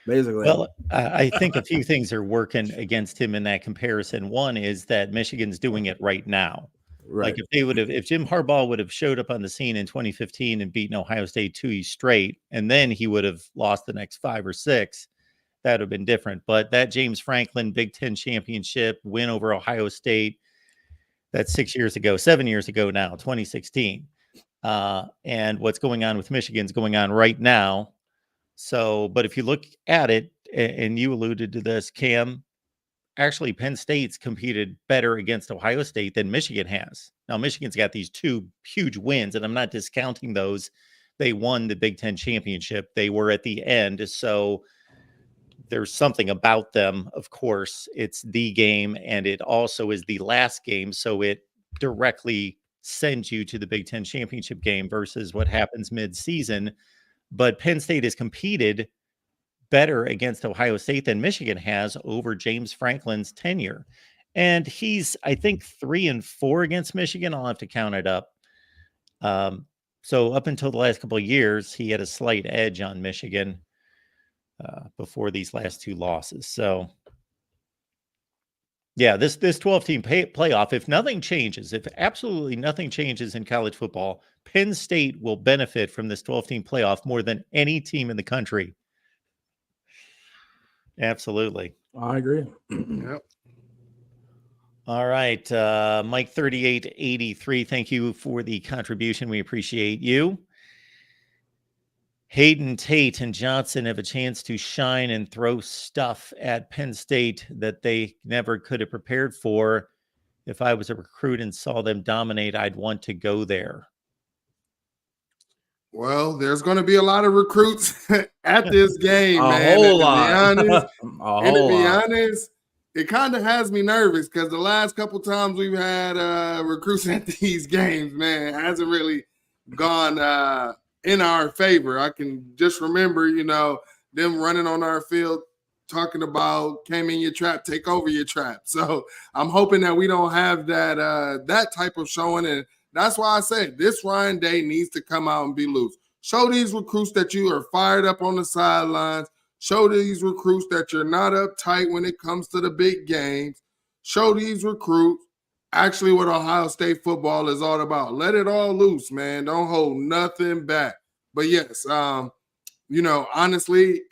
Basically. Well, I think a few things are working against him in that comparison. One is that Michigan's doing it right now. Right. Like if Jim Harbaugh would have showed up on the scene in 2015 and beaten Ohio State 2 years straight, and then he would have lost the next 5 or 6, that would have been different. But that James Franklin Big Ten championship win over Ohio State, that's 7 years ago now, 2016. And what's going on with Michigan's going on right now. So, but if you look at it, and you alluded to this, Cam, actually Penn State's competed better against Ohio State than Michigan has. Now, Michigan's got these 2 huge wins, and I'm not discounting those. They won the Big Ten championship. They were at the end. So there's something about them. Of course, it's the game, and it also is the last game. So it directly sends you to the Big Ten championship game versus what happens mid-season. But Penn State has competed better against Ohio State than Michigan has over James Franklin's tenure. And he's, I think, 3-4 against Michigan. I'll have to count it up. So up until the last couple of years, he had a slight edge on Michigan before these last 2 losses. So yeah, this 12-team playoff, if nothing changes, if absolutely nothing changes in college football, Penn State will benefit from this 12-team playoff more than any team in the country. Absolutely. I agree. Yep. All right. Mike 3883, thank you for the contribution. We appreciate you. Hayden, Tate, and Johnson have a chance to shine and throw stuff at Penn State that they never could have prepared for. If I was a recruit and saw them dominate, I'd want to go there. Well, there's going to be a lot of recruits at this game, man. Whole lot. To be honest, it kind of has me nervous because the last couple times we've had recruits at these games, man, it hasn't really gone in our favor. I can just remember, them running on our field talking about came in your trap, take over your trap. So I'm hoping that we don't have that type of showing. And that's why I said this Ryan Day needs to come out and be loose. Show these recruits that you are fired up on the sidelines. Show these recruits that you're not uptight when it comes to the big games. Show these recruits actually what Ohio State football is all about. Let it all loose, man. Don't hold nothing back. But yes, honestly,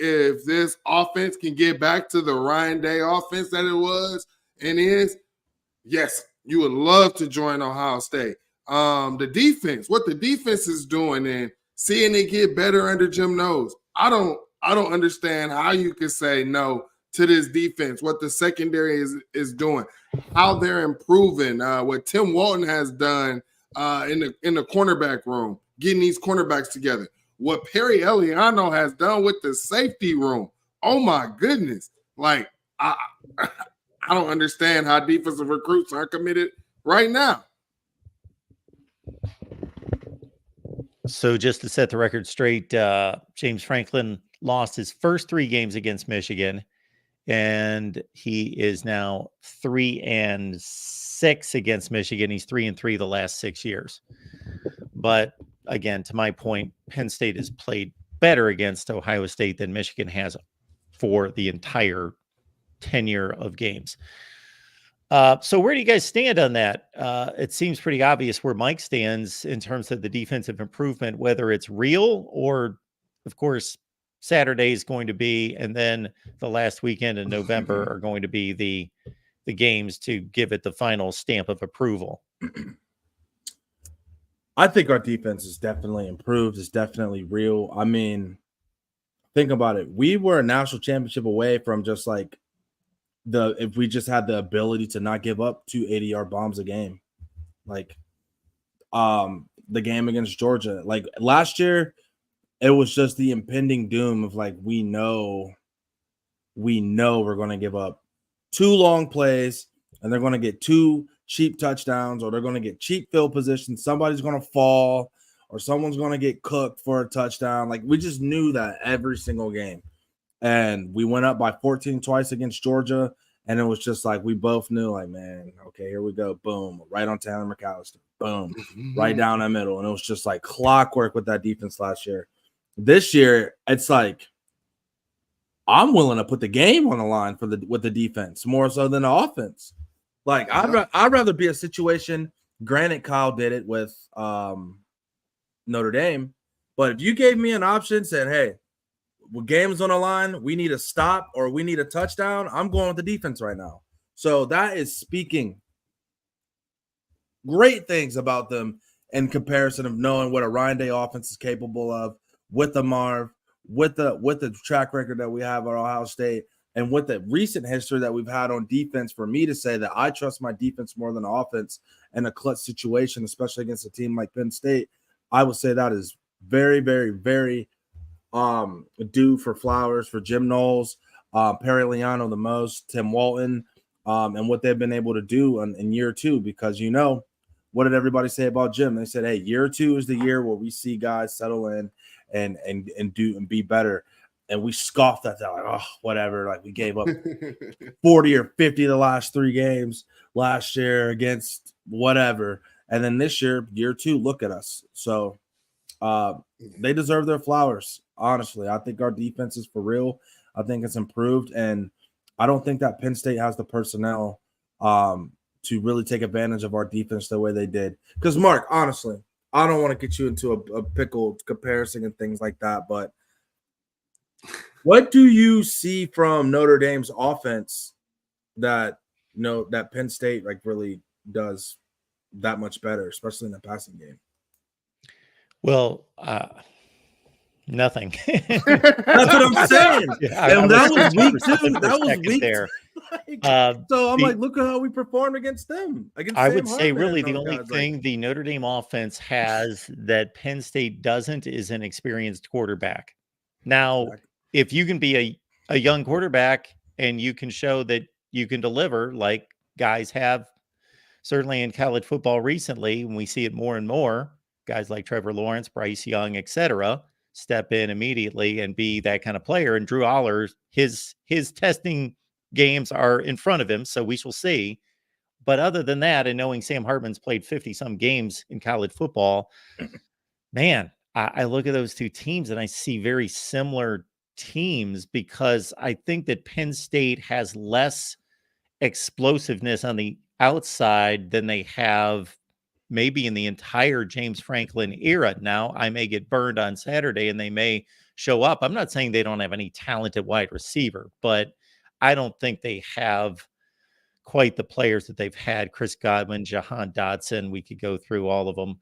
if this offense can get back to the Ryan Day offense that it was and is, yes, you would love to join Ohio State. The defense, what the defense is doing and seeing it get better under Jim Knowles. I don't understand how you can say no to this defense, what the secondary is doing, how they're improving, what Tim Walton has done in the cornerback room, getting these cornerbacks together, what Perry Eliano has done with the safety room. Oh my goodness. Like, I don't understand how defensive recruits are committed right now. So just to set the record straight, James Franklin lost his first 3 games against Michigan, and he is now 3-6 6 against Michigan. He's 3-3 the last 6 years. But again, to my point, Penn State has played better against Ohio State than Michigan has for the entire tenure of games. So where do you guys stand on that? It seems pretty obvious where Mike stands in terms of the defensive improvement, whether it's real or, of course, Saturday is going to be, and then the last weekend in November are going to be the games to give it the final stamp of approval. I think our defense is definitely improved. It's definitely real. I mean, think about it. We were a national championship away from just like if we just had the ability to not give up 2 80-yard bombs a game. Like the game against Georgia. Like last year, it was just the impending doom of like we know we're going to give up 2 long plays and they're going to get 2 cheap touchdowns, or they're going to get cheap field position. Somebody's going to fall, or someone's going to get cooked for a touchdown. Like we just knew that every single game. And we went up by 14 twice against Georgia. And it was just like, we both knew like, man, okay, here we go. Boom. Right on Tanner McAllister. Boom. Right down the middle. And it was just like clockwork with that defense last year. This year, it's like, I'm willing to put the game on the line with the defense more so than the offense. Like I'd rather be a situation. Granted, Kyle did it with Notre Dame, but if you gave me an option, said, "Hey, game's on the line, we need a stop or we need a touchdown," I'm going with the defense right now. So that is speaking great things about them in comparison of knowing what a Ryan Day offense is capable of with the Marv, with the track record that we have at Ohio State. And with the recent history that we've had on defense, for me to say that I trust my defense more than offense in a clutch situation, especially against a team like Penn State, I would say that is very, very, very due for flowers for Jim Knowles, Perry Liano the most, Tim Walton, and what they've been able to do in year 2. Because what did everybody say about Jim? They said, hey, year 2 is the year where we see guys settle in and do and be better. And we scoffed at that, like, oh, whatever. Like we gave up 40 or 50 the last 3 games last year against whatever. And then this year 2, look at us. So they deserve their flowers. Honestly, I think our defense is for real. I think it's improved. And I don't think that Penn State has the personnel to really take advantage of our defense the way they did. Because, Mark, honestly, I don't want to get you into a pickle comparison and things like that, but what do you see from Notre Dame's offense that that Penn State like really does that much better, especially in the passing game? Well, nothing. That's what I'm saying. Yeah, and that was week 2. That was week there. So I'm like, look at how we performed against them. I would say really the only thing the Notre Dame offense has that Penn State doesn't is an experienced quarterback. Now, if you can be a young quarterback and you can show that you can deliver like guys have certainly in college football recently, and we see it more and more, guys like Trevor Lawrence, Bryce Young, etc., step in immediately and be that kind of player. And Drew Aller, his testing games are in front of him, so we shall see. But other than that, and knowing Sam Hartman's played 50-some games in college football, man, I look at those 2 teams and I see very similar teams because I think that Penn State has less explosiveness on the outside than they have maybe in the entire James Franklin era. Now, I may get burned on Saturday and they may show up. I'm not saying they don't have any talented wide receiver, but I don't think they have quite the players that they've had. Chris Godwin, Jahan Dotson, we could go through all of them.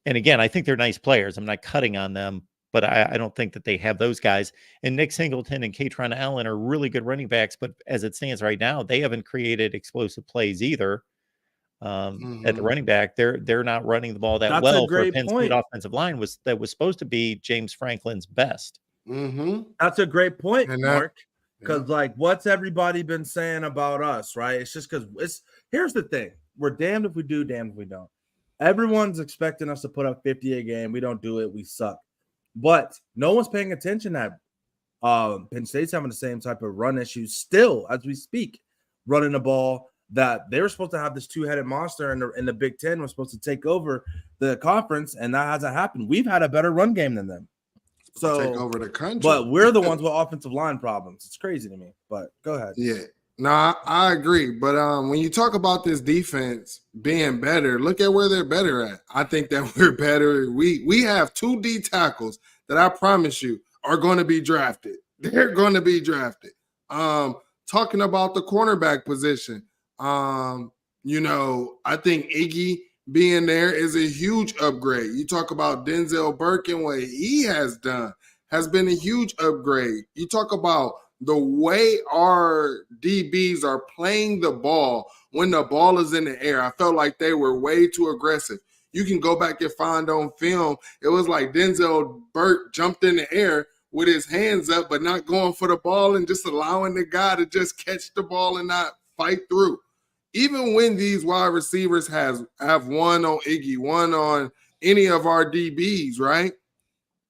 And again, I think they're nice players. I'm not cutting on them, but I don't think that they have those guys. And Nick Singleton and Katron Allen are really good running backs, but as it stands right now, they haven't created explosive plays either. At the running back, they're not running the ball that well for a Penn State offensive line was supposed to be James Franklin's best. That's a great point, Mark. Because like, what's everybody been saying about us, right? It's just because here's the thing: we're damned if we do, damned if we don't. Everyone's expecting us to put up 50 a game. We don't do it. We suck. But no one's paying attention that Penn State's having the same type of run issues still as we speak, running the ball. that they were supposed to have this two-headed monster, and the Big Ten was supposed to take over the conference, and that hasn't happened. We've had a better run game than them. So take over the country. But we're the ones with offensive line problems. It's crazy to me. But go ahead. Yeah. No, I agree. But when you talk about this defense being better, look at where they're better at. I think that we're better. We have 2 D tackles that I promise you are going to be drafted. They're going to be drafted. Talking about the cornerback position, you know, I think Iggy being there is a huge upgrade. You talk about Denzel Burke and what he has done has been a huge upgrade. You talk about the way our DBs are playing the ball when the ball is in the air. I felt like they were way too aggressive. You can go back and find on film, it was like Denzel Burke jumped in the air with his hands up, but not going for the ball and just allowing the guy to just catch the ball and not fight through. Even when these wide receivers have one on Iggy, one on any of our DBs, right?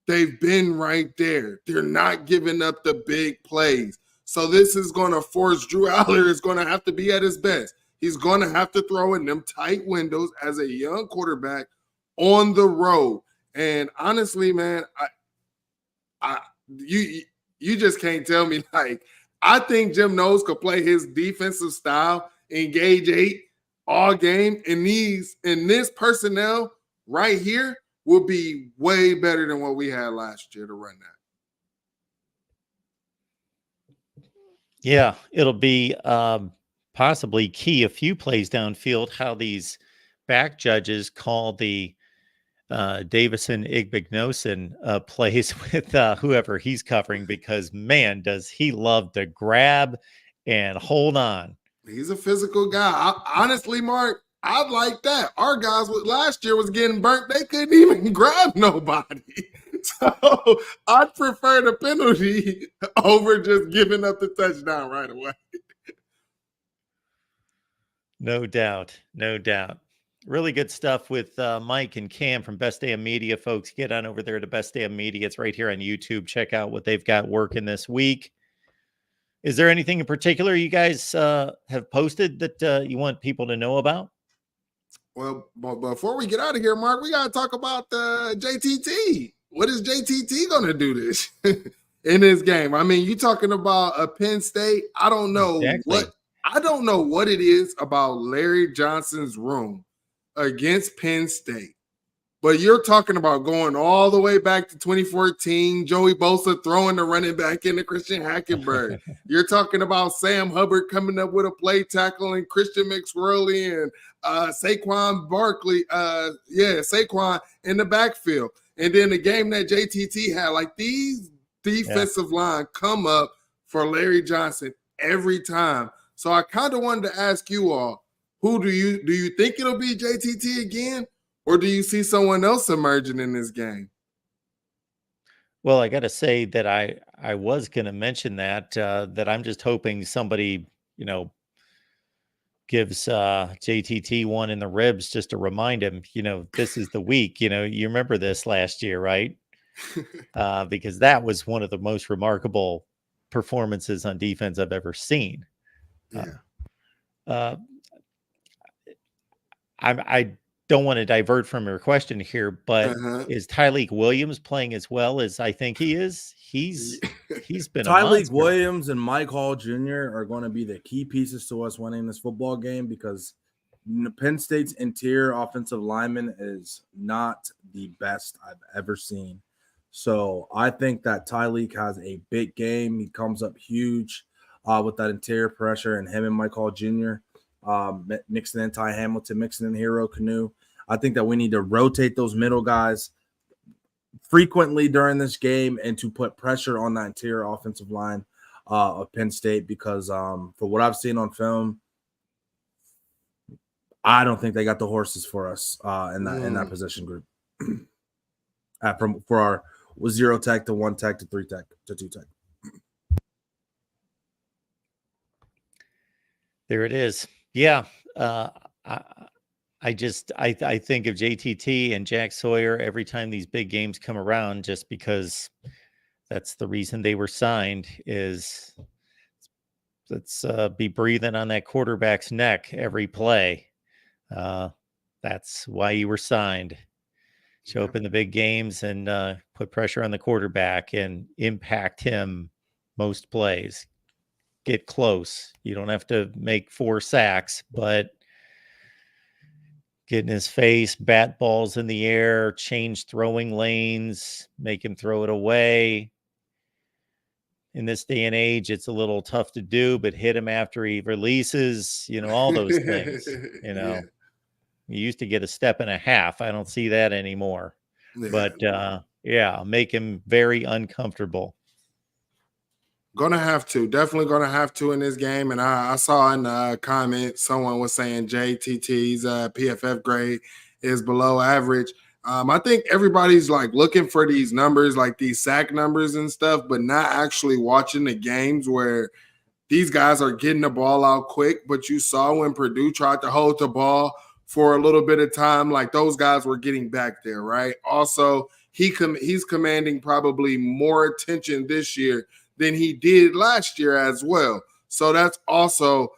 They've been right there. They're not giving up the big plays. So this is going to force Drew Aller is going to have to be at his best. He's going to have to throw in them tight windows as a young quarterback on the road. And honestly, man, you just can't tell me, like, I think Jim Knowles could play his defensive style, engage 8 all game, and this personnel right here will be way better than what we had last year to run that. Yeah, it'll be possibly key a few plays downfield how these back judges call the Davison Igbignosin plays with whoever he's covering, because man, does he love to grab and hold on. He's a physical guy. Honestly, Mark, I'd like that. Our guys last year was getting burnt. They couldn't even grab nobody. So I'd prefer the penalty over just giving up the touchdown right away. No doubt. No doubt. Really good stuff with Mike and Cam from Best Damn Media, folks. Get on over there to Best Damn Media. It's right here on YouTube. Check out what they've got working this week. Is there anything in particular you guys have posted that you want people to know about? Well, before we get out of here, Mark, we got to talk about JTT. What is JTT going to do this in this game? I mean, you talking about a Penn State? I don't know what it is about Larry Johnson's room against Penn State. But you're talking about going all the way back to 2014, Joey Bosa throwing the running back into Christian Hackenberg. You're talking about Sam Hubbard coming up with a play tackle and Christian McSorley and Saquon Barkley. Saquon in the backfield. And then the game that JTT had, like, these defensive line come up for Larry Johnson every time. So I kind of wanted to ask you all, who do you think it'll be JTT again? Or do you see someone else emerging in this game? Well, I got to say that I was going to mention that I'm just hoping somebody, gives JTT one in the ribs just to remind him, this is the week. You remember this last year, right? Because that was one of the most remarkable performances on defense I've ever seen. Yeah. I don't want to divert from your question here, but is Tyleik Williams playing as well as I think he is? He's been Tyleik Williams and Mike Hall Jr. are going to be the key pieces to us winning this football game, because Penn State's interior offensive lineman is not the best I've ever seen. So I think that Tyleik has a big game. He comes up huge with that interior pressure, and him and Mike Hall Jr. Mixing in Ty Hamilton, mixing in Hero Canoe. I think that we need to rotate those middle guys frequently during this game and to put pressure on that interior offensive line of Penn State, because for what I've seen on film, I don't think they got the horses for us in that position group. For our 0 tech to 1 tech to 3 tech to 2 tech. There it is. Yeah. I think of JTT and Jack Sawyer every time these big games come around, just because that's the reason they were signed, is let's be breathing on that quarterback's neck every play. That's why you were signed. Show up in the big games and put pressure on the quarterback and impact him most plays. Get close. You don't have to make 4 sacks, but get in his face, bat balls in the air, change throwing lanes, make him throw it away. In this day and age, it's a little tough to do, but hit him after he releases, all those things, Yeah. You used to get a step and a half. I don't see that anymore. Yeah. But make him very uncomfortable. Definitely gonna have to in this game. And I saw in the comment someone was saying JTT's PFF grade is below average. I think everybody's like looking for these numbers, like these sack numbers and stuff, but not actually watching the games where these guys are getting the ball out quick. But you saw when Purdue tried to hold the ball for a little bit of time, like those guys were getting back there, right? Also, he's commanding probably more attention this year than he did last year as well. So that's also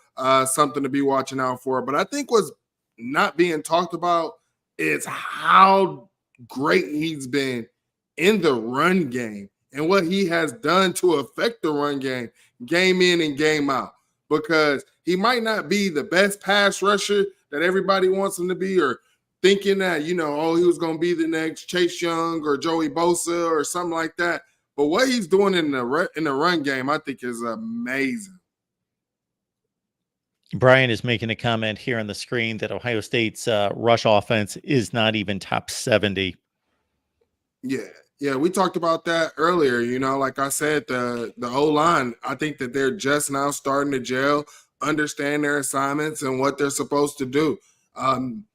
something to be watching out for. But I think what's not being talked about is how great he's been in the run game and what he has done to affect the run game in and game out. Because he might not be the best pass rusher that everybody wants him to be, or thinking that, he was going to be the next Chase Young or Joey Bosa or something like that. But what he's doing in the run game, I think, is amazing. Brian is making a comment here on the screen that Ohio State's rush offense is not even top 70. Yeah, we talked about that earlier. Like I said, the O-line, I think that they're just now starting to gel, understand their assignments and what they're supposed to do. I'm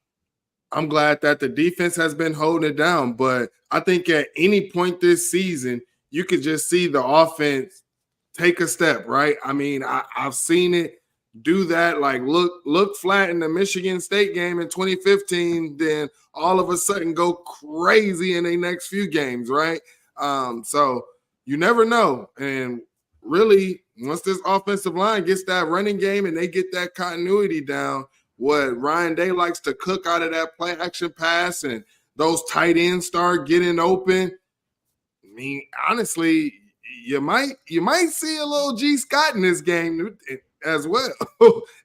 glad that the defense has been holding it down, but I think at any point this season, you could just see the offense take a step, right? I mean, I've seen it do that, like look flat in the Michigan State game in 2015, then all of a sudden go crazy in the next few games, right? So you never know. And really, once this offensive line gets that running game and they get that continuity down, what Ryan Day likes to cook out of that play action pass and those tight ends start getting open, I mean, honestly, you might see a little G. Scott in this game as well.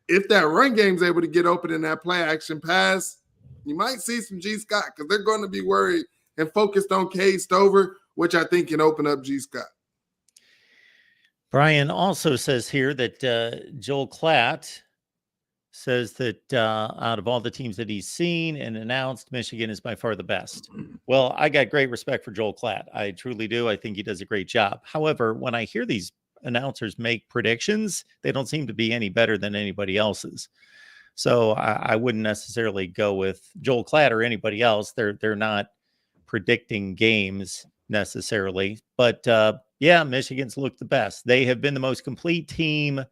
If that run game's able to get open in that play action pass, you might see some G. Scott because they're going to be worried and focused on Cade Stover, which I think can open up G. Scott. Brian also says here that Joel Klatt says that out of all the teams that he's seen and announced, Michigan is by far the best. Well, I got great respect for Joel Klatt. I truly do. I think he does a great job. However, when I hear these announcers make predictions, they don't seem to be any better than anybody else's. So I wouldn't necessarily go with Joel Klatt or anybody else. They're not predicting games necessarily. But Michigan's looked the best. They have been the most complete team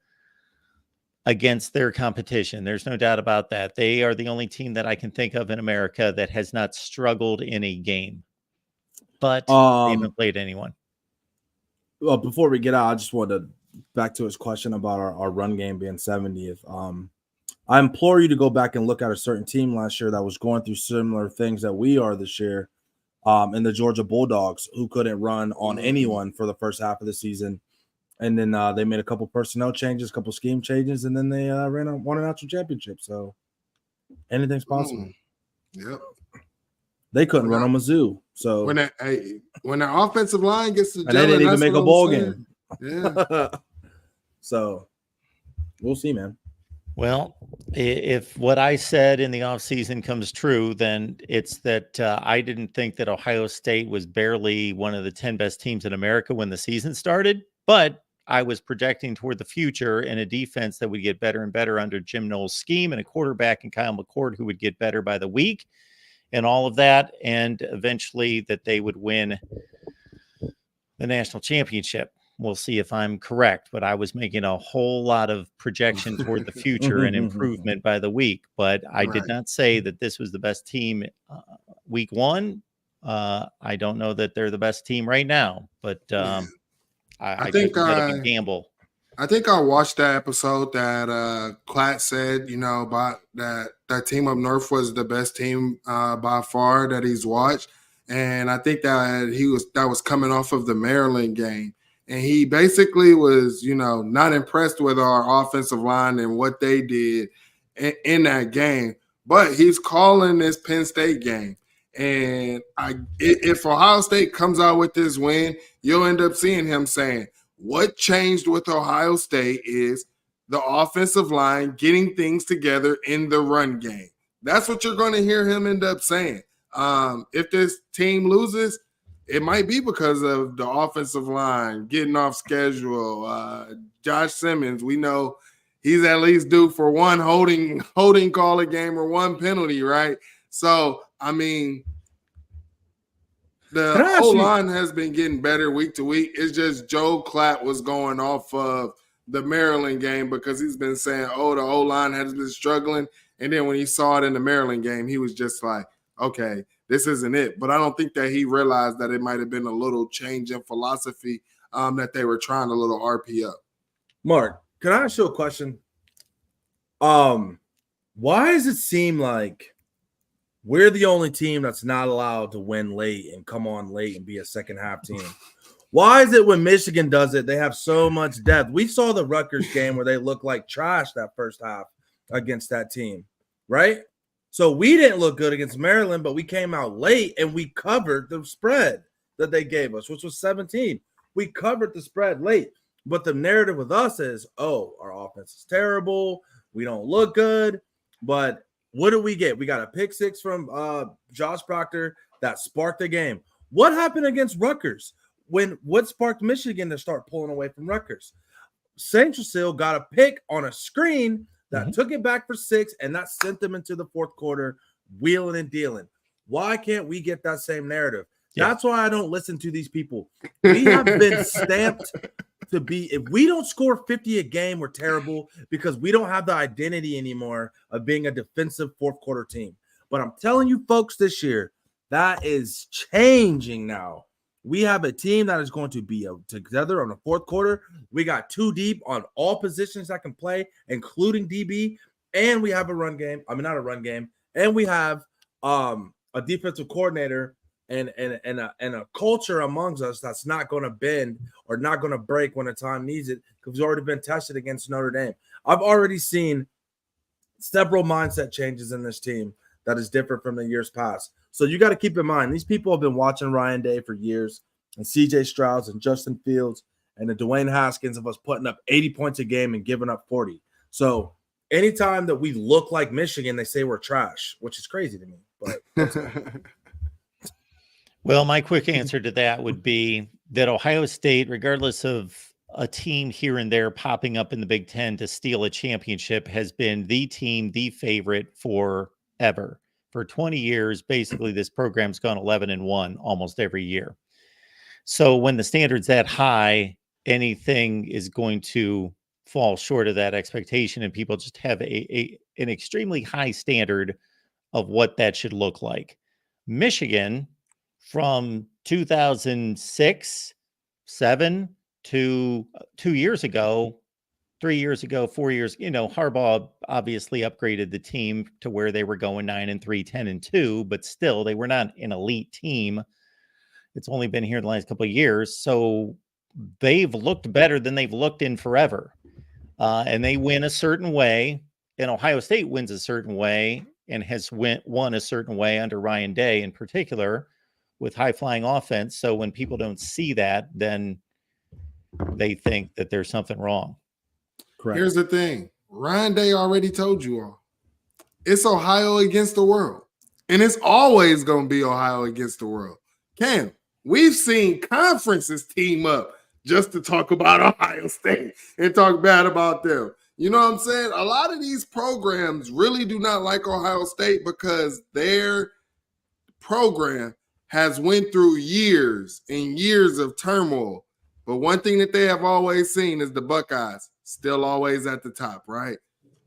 against their competition. There's no doubt about that. They are the only team that I can think of in America that has not struggled in a game, but they haven't played anyone. Well, before we get out, I just wanted back to his question about our run game being 70th. I implore you to go back and look at a certain team last year that was going through similar things that we are this year, in the Georgia Bulldogs, who couldn't run on anyone for the first half of the season. And then they made a couple personnel changes, a couple scheme changes, and then they won a national championship. So anything's possible. Yep. They couldn't run on Mizzou. So when the offensive line gets to and they didn't even make a bowl game. Yeah. So we'll see, man. Well, if what I said in the offseason comes true, then it's that I didn't think that Ohio State was barely one of the 10 best teams in America when the season started, but I was projecting toward the future and a defense that would get better and better under Jim Knowles' scheme, and a quarterback in Kyle McCord who would get better by the week and all of that, and eventually that they would win the national championship. We'll see if I'm correct, but I was making a whole lot of projection toward the future and improvement by the week, but I did not say that this was the best team week one. I don't know that they're the best team right now, but I think it's a gamble. I think I watched that episode that Klatt said, about that team up north was the best team by far that he's watched. And I think that was coming off of the Maryland game. And he basically was, not impressed with our offensive line and what they did in that game. But he's calling this Penn State game. And if Ohio State comes out with this win, you'll end up seeing him saying, what changed with Ohio State is the offensive line getting things together in the run game. That's what you're going to hear him end up saying. If this team loses, it might be because of the offensive line getting off schedule. Josh Simmons, we know he's at least due for one holding call a game or one penalty, right? So, I mean, the O-line has been getting better week to week. It's just Joe Klatt was going off of the Maryland game because he's been saying, the O-line has been struggling. And then when he saw it in the Maryland game, he was just like, okay, this isn't it. But I don't think that he realized that it might have been a little change in philosophy that they were trying a little RP up. Mark, can I ask you a question? Why does it seem like we're the only team that's not allowed to win late and come on late and be a second half team? Why is it when Michigan does it, they have so much depth? We saw the Rutgers game where they looked like trash that first half against that team, right? So we didn't look good against Maryland, but we came out late and we covered the spread that they gave us, which was 17. We covered the spread late. But the narrative with us is, our offense is terrible. We don't look good. But what do we get? We got a pick six from Josh Proctor that sparked the game. What happened against Rutgers? What sparked Michigan to start pulling away from Rutgers? Central got a pick on a screen that took it back for 6, and that sent them into the fourth quarter, wheeling and dealing. Why can't we get that same narrative? Yeah. That's why I don't listen to these people. We have been stamped to be, if we don't score 50 a game, we're terrible because we don't have the identity anymore of being a defensive fourth quarter team. But I'm telling you folks this year, that is changing now. We have a team that is going to be together on the fourth quarter. We got 2 deep on all positions that can play, including DB, and we have a run game. I mean, not a run game, and we have a defensive coordinator and a culture amongst us that's not going to bend or not going to break when the time needs it because we've already been tested against Notre Dame. I've already seen several mindset changes in this team that is different from the years past. So you got to keep in mind, these people have been watching Ryan Day for years, and CJ Stroud and Justin Fields and the Dwayne Haskins of us putting up 80 points a game and giving up 40. So anytime that we look like Michigan, they say we're trash, which is crazy to me. But well, my quick answer to that would be that Ohio State, regardless of a team here and there popping up in the Big Ten to steal a championship, has been the team, the favorite forever. For 20 years, basically, this program's gone 11-1 almost every year. So when the standard's that high, anything is going to fall short of that expectation, and people just have an extremely high standard of what that should look like. Michigan, from 2006, 7 to 2 years ago, 3 years ago, 4 years, Harbaugh obviously upgraded the team to where they were going 9-3, 10-2, but still they were not an elite team. It's only been here the last couple of years. So they've looked better than they've looked in forever. And they win a certain way, and Ohio State wins a certain way and has won a certain way under Ryan Day in particular with high-flying offense. So when people don't see that, then they think that there's something wrong. Correct. Here's the thing. Ryan Day already told you all. It's Ohio against the world. And it's always going to be Ohio against the world. Cam, we've seen conferences team up just to talk about Ohio State and talk bad about them. You know what I'm saying? A lot of these programs really do not like Ohio State because their program has went through years and years of turmoil. But one thing that they have always seen is the Buckeyes still always at the top, right?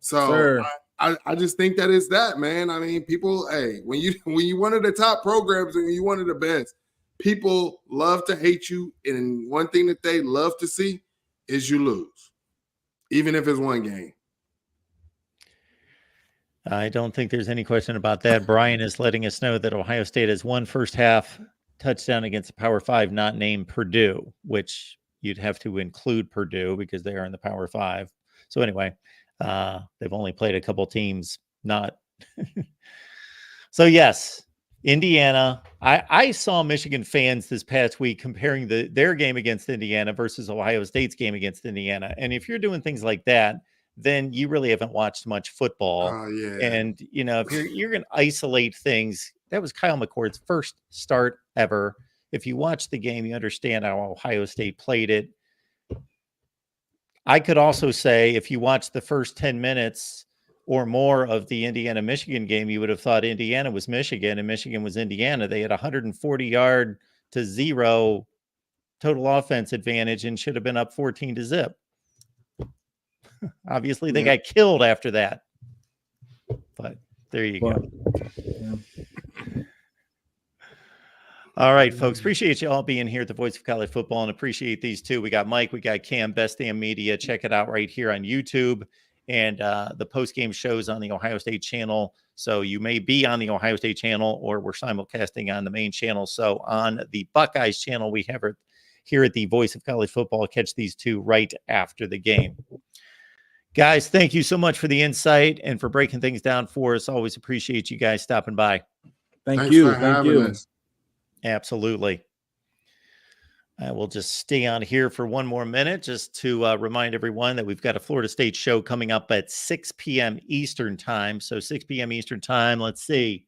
So I just think that it's that, man. I mean, people, when you one of the top programs and you one of the best, people love to hate you. And one thing that they love to see is you lose. even if it's one game. I don't think there's any question about that. Brian is letting us know that Ohio State has one first half touchdown against the Power 5 not named Purdue, which you'd have to include Purdue because they are in the Power 5. So anyway, they've only played a couple teams not. So yes, Indiana. I saw Michigan fans this past week comparing their game against Indiana versus Ohio State's game against Indiana. And if you're doing things like that, then you really haven't watched much football. Oh, yeah. And if you're going to isolate things, that was Kyle McCord's first start ever. If you watch the game, you understand how Ohio State played it. I could also say if you watch the first 10 minutes or more of the Indiana-Michigan game, you would have thought Indiana was Michigan and Michigan was Indiana. They had 140-yard to 0 total offense advantage and should have been up 14-0. Obviously, they got killed after that. But there you go. Yeah. All right, folks. Appreciate you all being here at the Voice of College Football and appreciate these two. We got Mike, we got Cam, Best Damn Media. Check it out right here on YouTube and the post-game shows on the Ohio State channel. So you may be on the Ohio State channel or we're simulcasting on the main channel. So on the Buckeyes channel, we have it here at the Voice of College Football. Catch these two right after the game. Guys, thank you so much for the insight and for breaking things down for us. Always appreciate you guys stopping by. Thank you. Us. Absolutely. I will just stay on here for one more minute just to remind everyone that we've got a Florida State show coming up at 6 p.m. Eastern time. So 6 p.m. Eastern time. Let's see.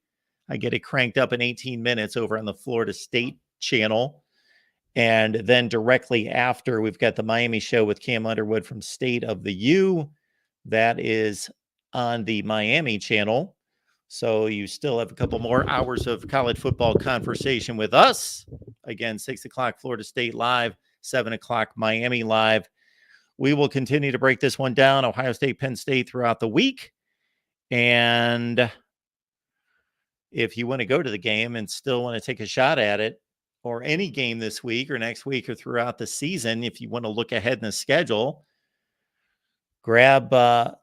I get it cranked up in 18 minutes over on the Florida State channel. And then directly after, we've got the Miami show with Cam Underwood from State of the U. That is on the Miami channel. So you still have a couple more hours of college football conversation with us. Again, 6 o'clock Florida State live, 7 o'clock Miami live. We will continue to break this one down, Ohio State, Penn State throughout the week. And if you want to go to the game and still want to take a shot at it, or any game this week or next week or throughout the season, if you want to look ahead in the schedule, grab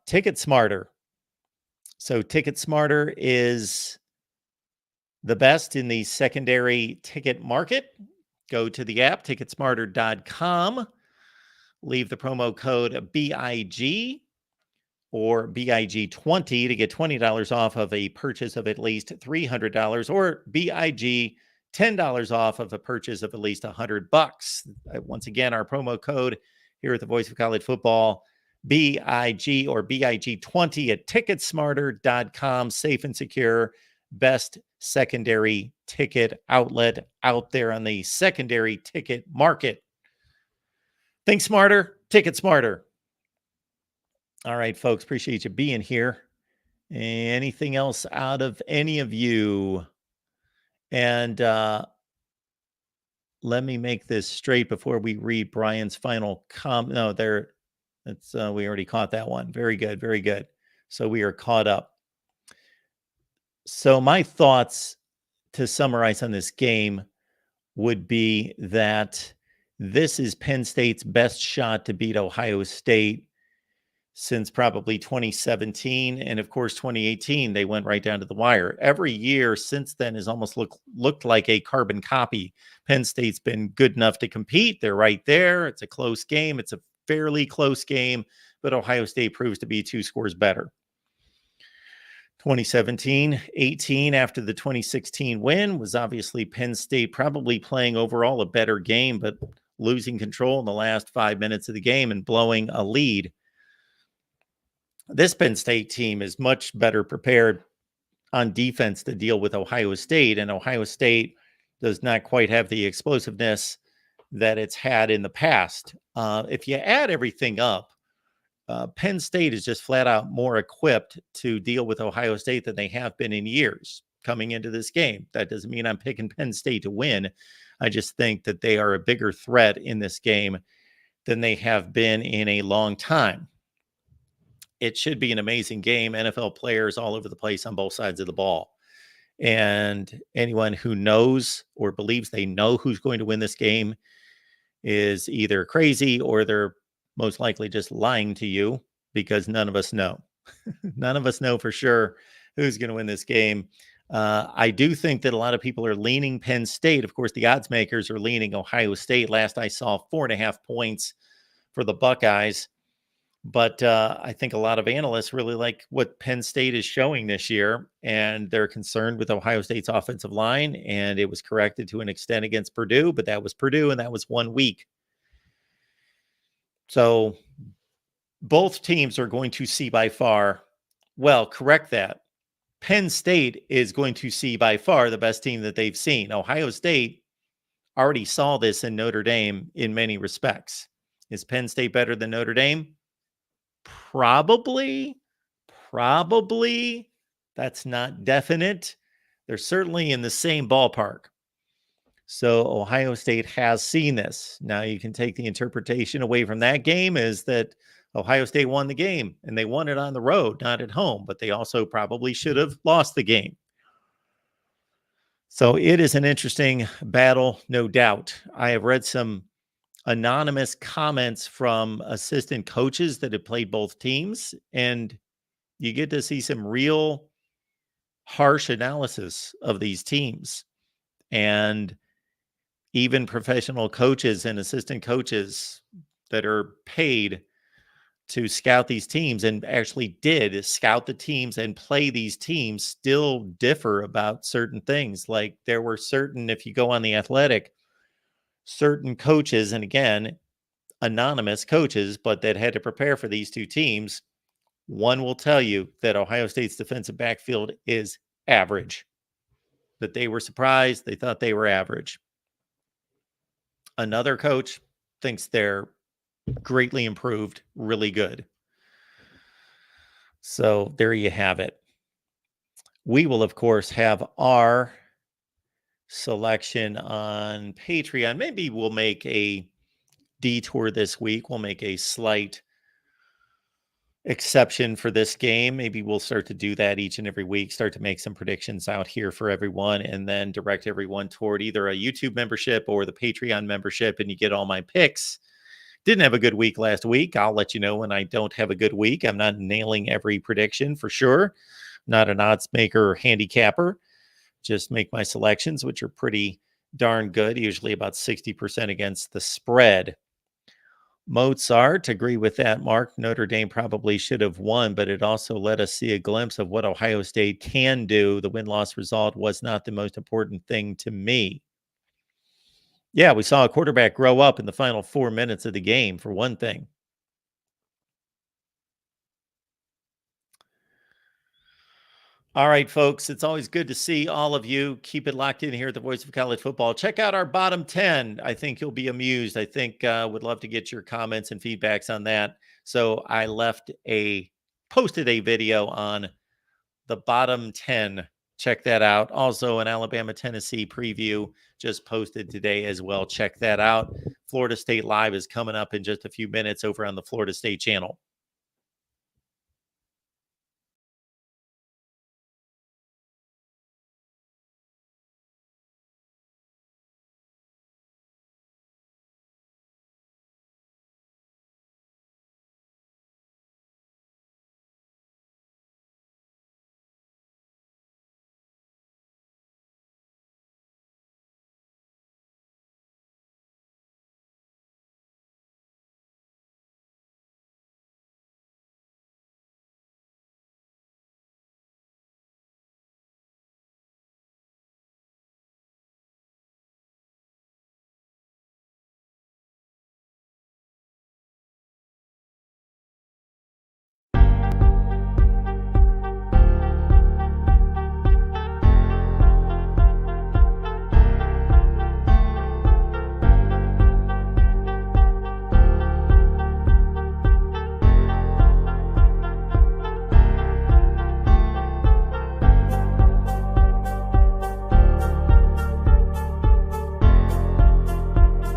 Ticket Smarter. So Ticket Smarter is the best in the secondary ticket market. Go to the app, ticketsmarter.com. Leave the promo code BIG or BIG20 to get $20 off of a purchase of at least $300 or BIG $10 off of a purchase of at least $100. Once again, our promo code here at the Voice of College Football, BIG or BIG20 at ticketsmarter.com. Safe and secure, best secondary ticket outlet out there on the secondary ticket market. Think smarter, ticket smarter. All right, folks, appreciate you being here. Anything else out of any of you? And let me make this straight before we read Brian's final comment. No, that's we already caught that one. Very good, very good. So we are caught up. So my thoughts to summarize on this game would be that this is Penn State's best shot to beat Ohio State since probably 2017. And of course, 2018, they went right down to the wire. Every year since then has almost looked like a carbon copy. Penn State's been good enough to compete. They're right there. It's a close game. It's a fairly close game, but Ohio State proves to be 2 scores better. 2017, 18 after the 2016 win was obviously Penn State probably playing overall a better game, but losing control in the last 5 minutes of the game and blowing a lead. This Penn State team is much better prepared on defense to deal with Ohio State, and Ohio State does not quite have the explosiveness that it's had in the past. If you add everything up, Penn State is just flat out more equipped to deal with Ohio State than they have been in years coming into this game. That doesn't mean I'm picking Penn State to win. I just think that they are a bigger threat in this game than they have been in a long time. It should be an amazing game. NFL players all over the place on both sides of the ball. And anyone who knows or believes they know who's going to win this game is either crazy or they're most likely just lying to you because none of us know. None of us know for sure who's going to win this game. I do think that a lot of people are leaning Penn State. Of course, the odds makers are leaning Ohio State. Last I saw, 4.5 points for the Buckeyes. But I think a lot of analysts really like what Penn State is showing this year, and they're concerned with Ohio State's offensive line, and it was corrected to an extent against Purdue, but that was Purdue, and that was 1 week. So both teams are going to see by far, well, correct that. Penn State is going to see by far the best team that they've seen. Ohio State already saw this in Notre Dame in many respects. Is Penn State better than Notre Dame? Probably. That's not definite. They're certainly in the same ballpark. So Ohio State has seen this. Now you can take the interpretation away from that game is that Ohio State won the game, and they won it on the road, not at home, but they also probably should have lost the game. So it is an interesting battle, no doubt. I have read some anonymous comments from assistant coaches that have played both teams, and you get to see some real harsh analysis of these teams. And even professional coaches and assistant coaches that are paid to scout these teams and actually did scout the teams and play these teams still differ about certain things. Like there were certain, if you go on The Athletic, certain coaches, and again, anonymous coaches, but that had to prepare for these two teams. One will tell you that Ohio State's defensive backfield is average, that they were surprised. They thought they were average. Another coach thinks they're greatly improved, really good. So there you have it. We will, of course, have our selection on Patreon. Maybe we'll make a detour this week. We'll make a slight exception for this game. Maybe we'll start to do that each and every week, start to make some predictions out here for everyone, and then direct everyone toward either a YouTube membership or the Patreon membership, and you get all my picks. Didn't have a good week last week. I'll let you know when I don't have a good week. I'm not nailing every prediction for sure. Not an odds maker or handicapper. Just make my selections, which are pretty darn good, usually about 60% against the spread. Mozart, agree with that, Mark. Notre Dame probably should have won, but it also let us see a glimpse of what Ohio State can do. The win-loss result was not the most important thing to me. Yeah, we saw a quarterback grow up in the final 4 minutes of the game, for one thing. All right, folks, it's always good to see all of you. Keep it locked in here at the Voice of College Football. Check out our bottom 10. I think you'll be amused. I think would love to get your comments and feedbacks on that. So I posted a video on the bottom 10. Check that out. Also, an Alabama-Tennessee preview just posted today as well. Check that out. Florida State Live is coming up in just a few minutes over on the Florida State channel.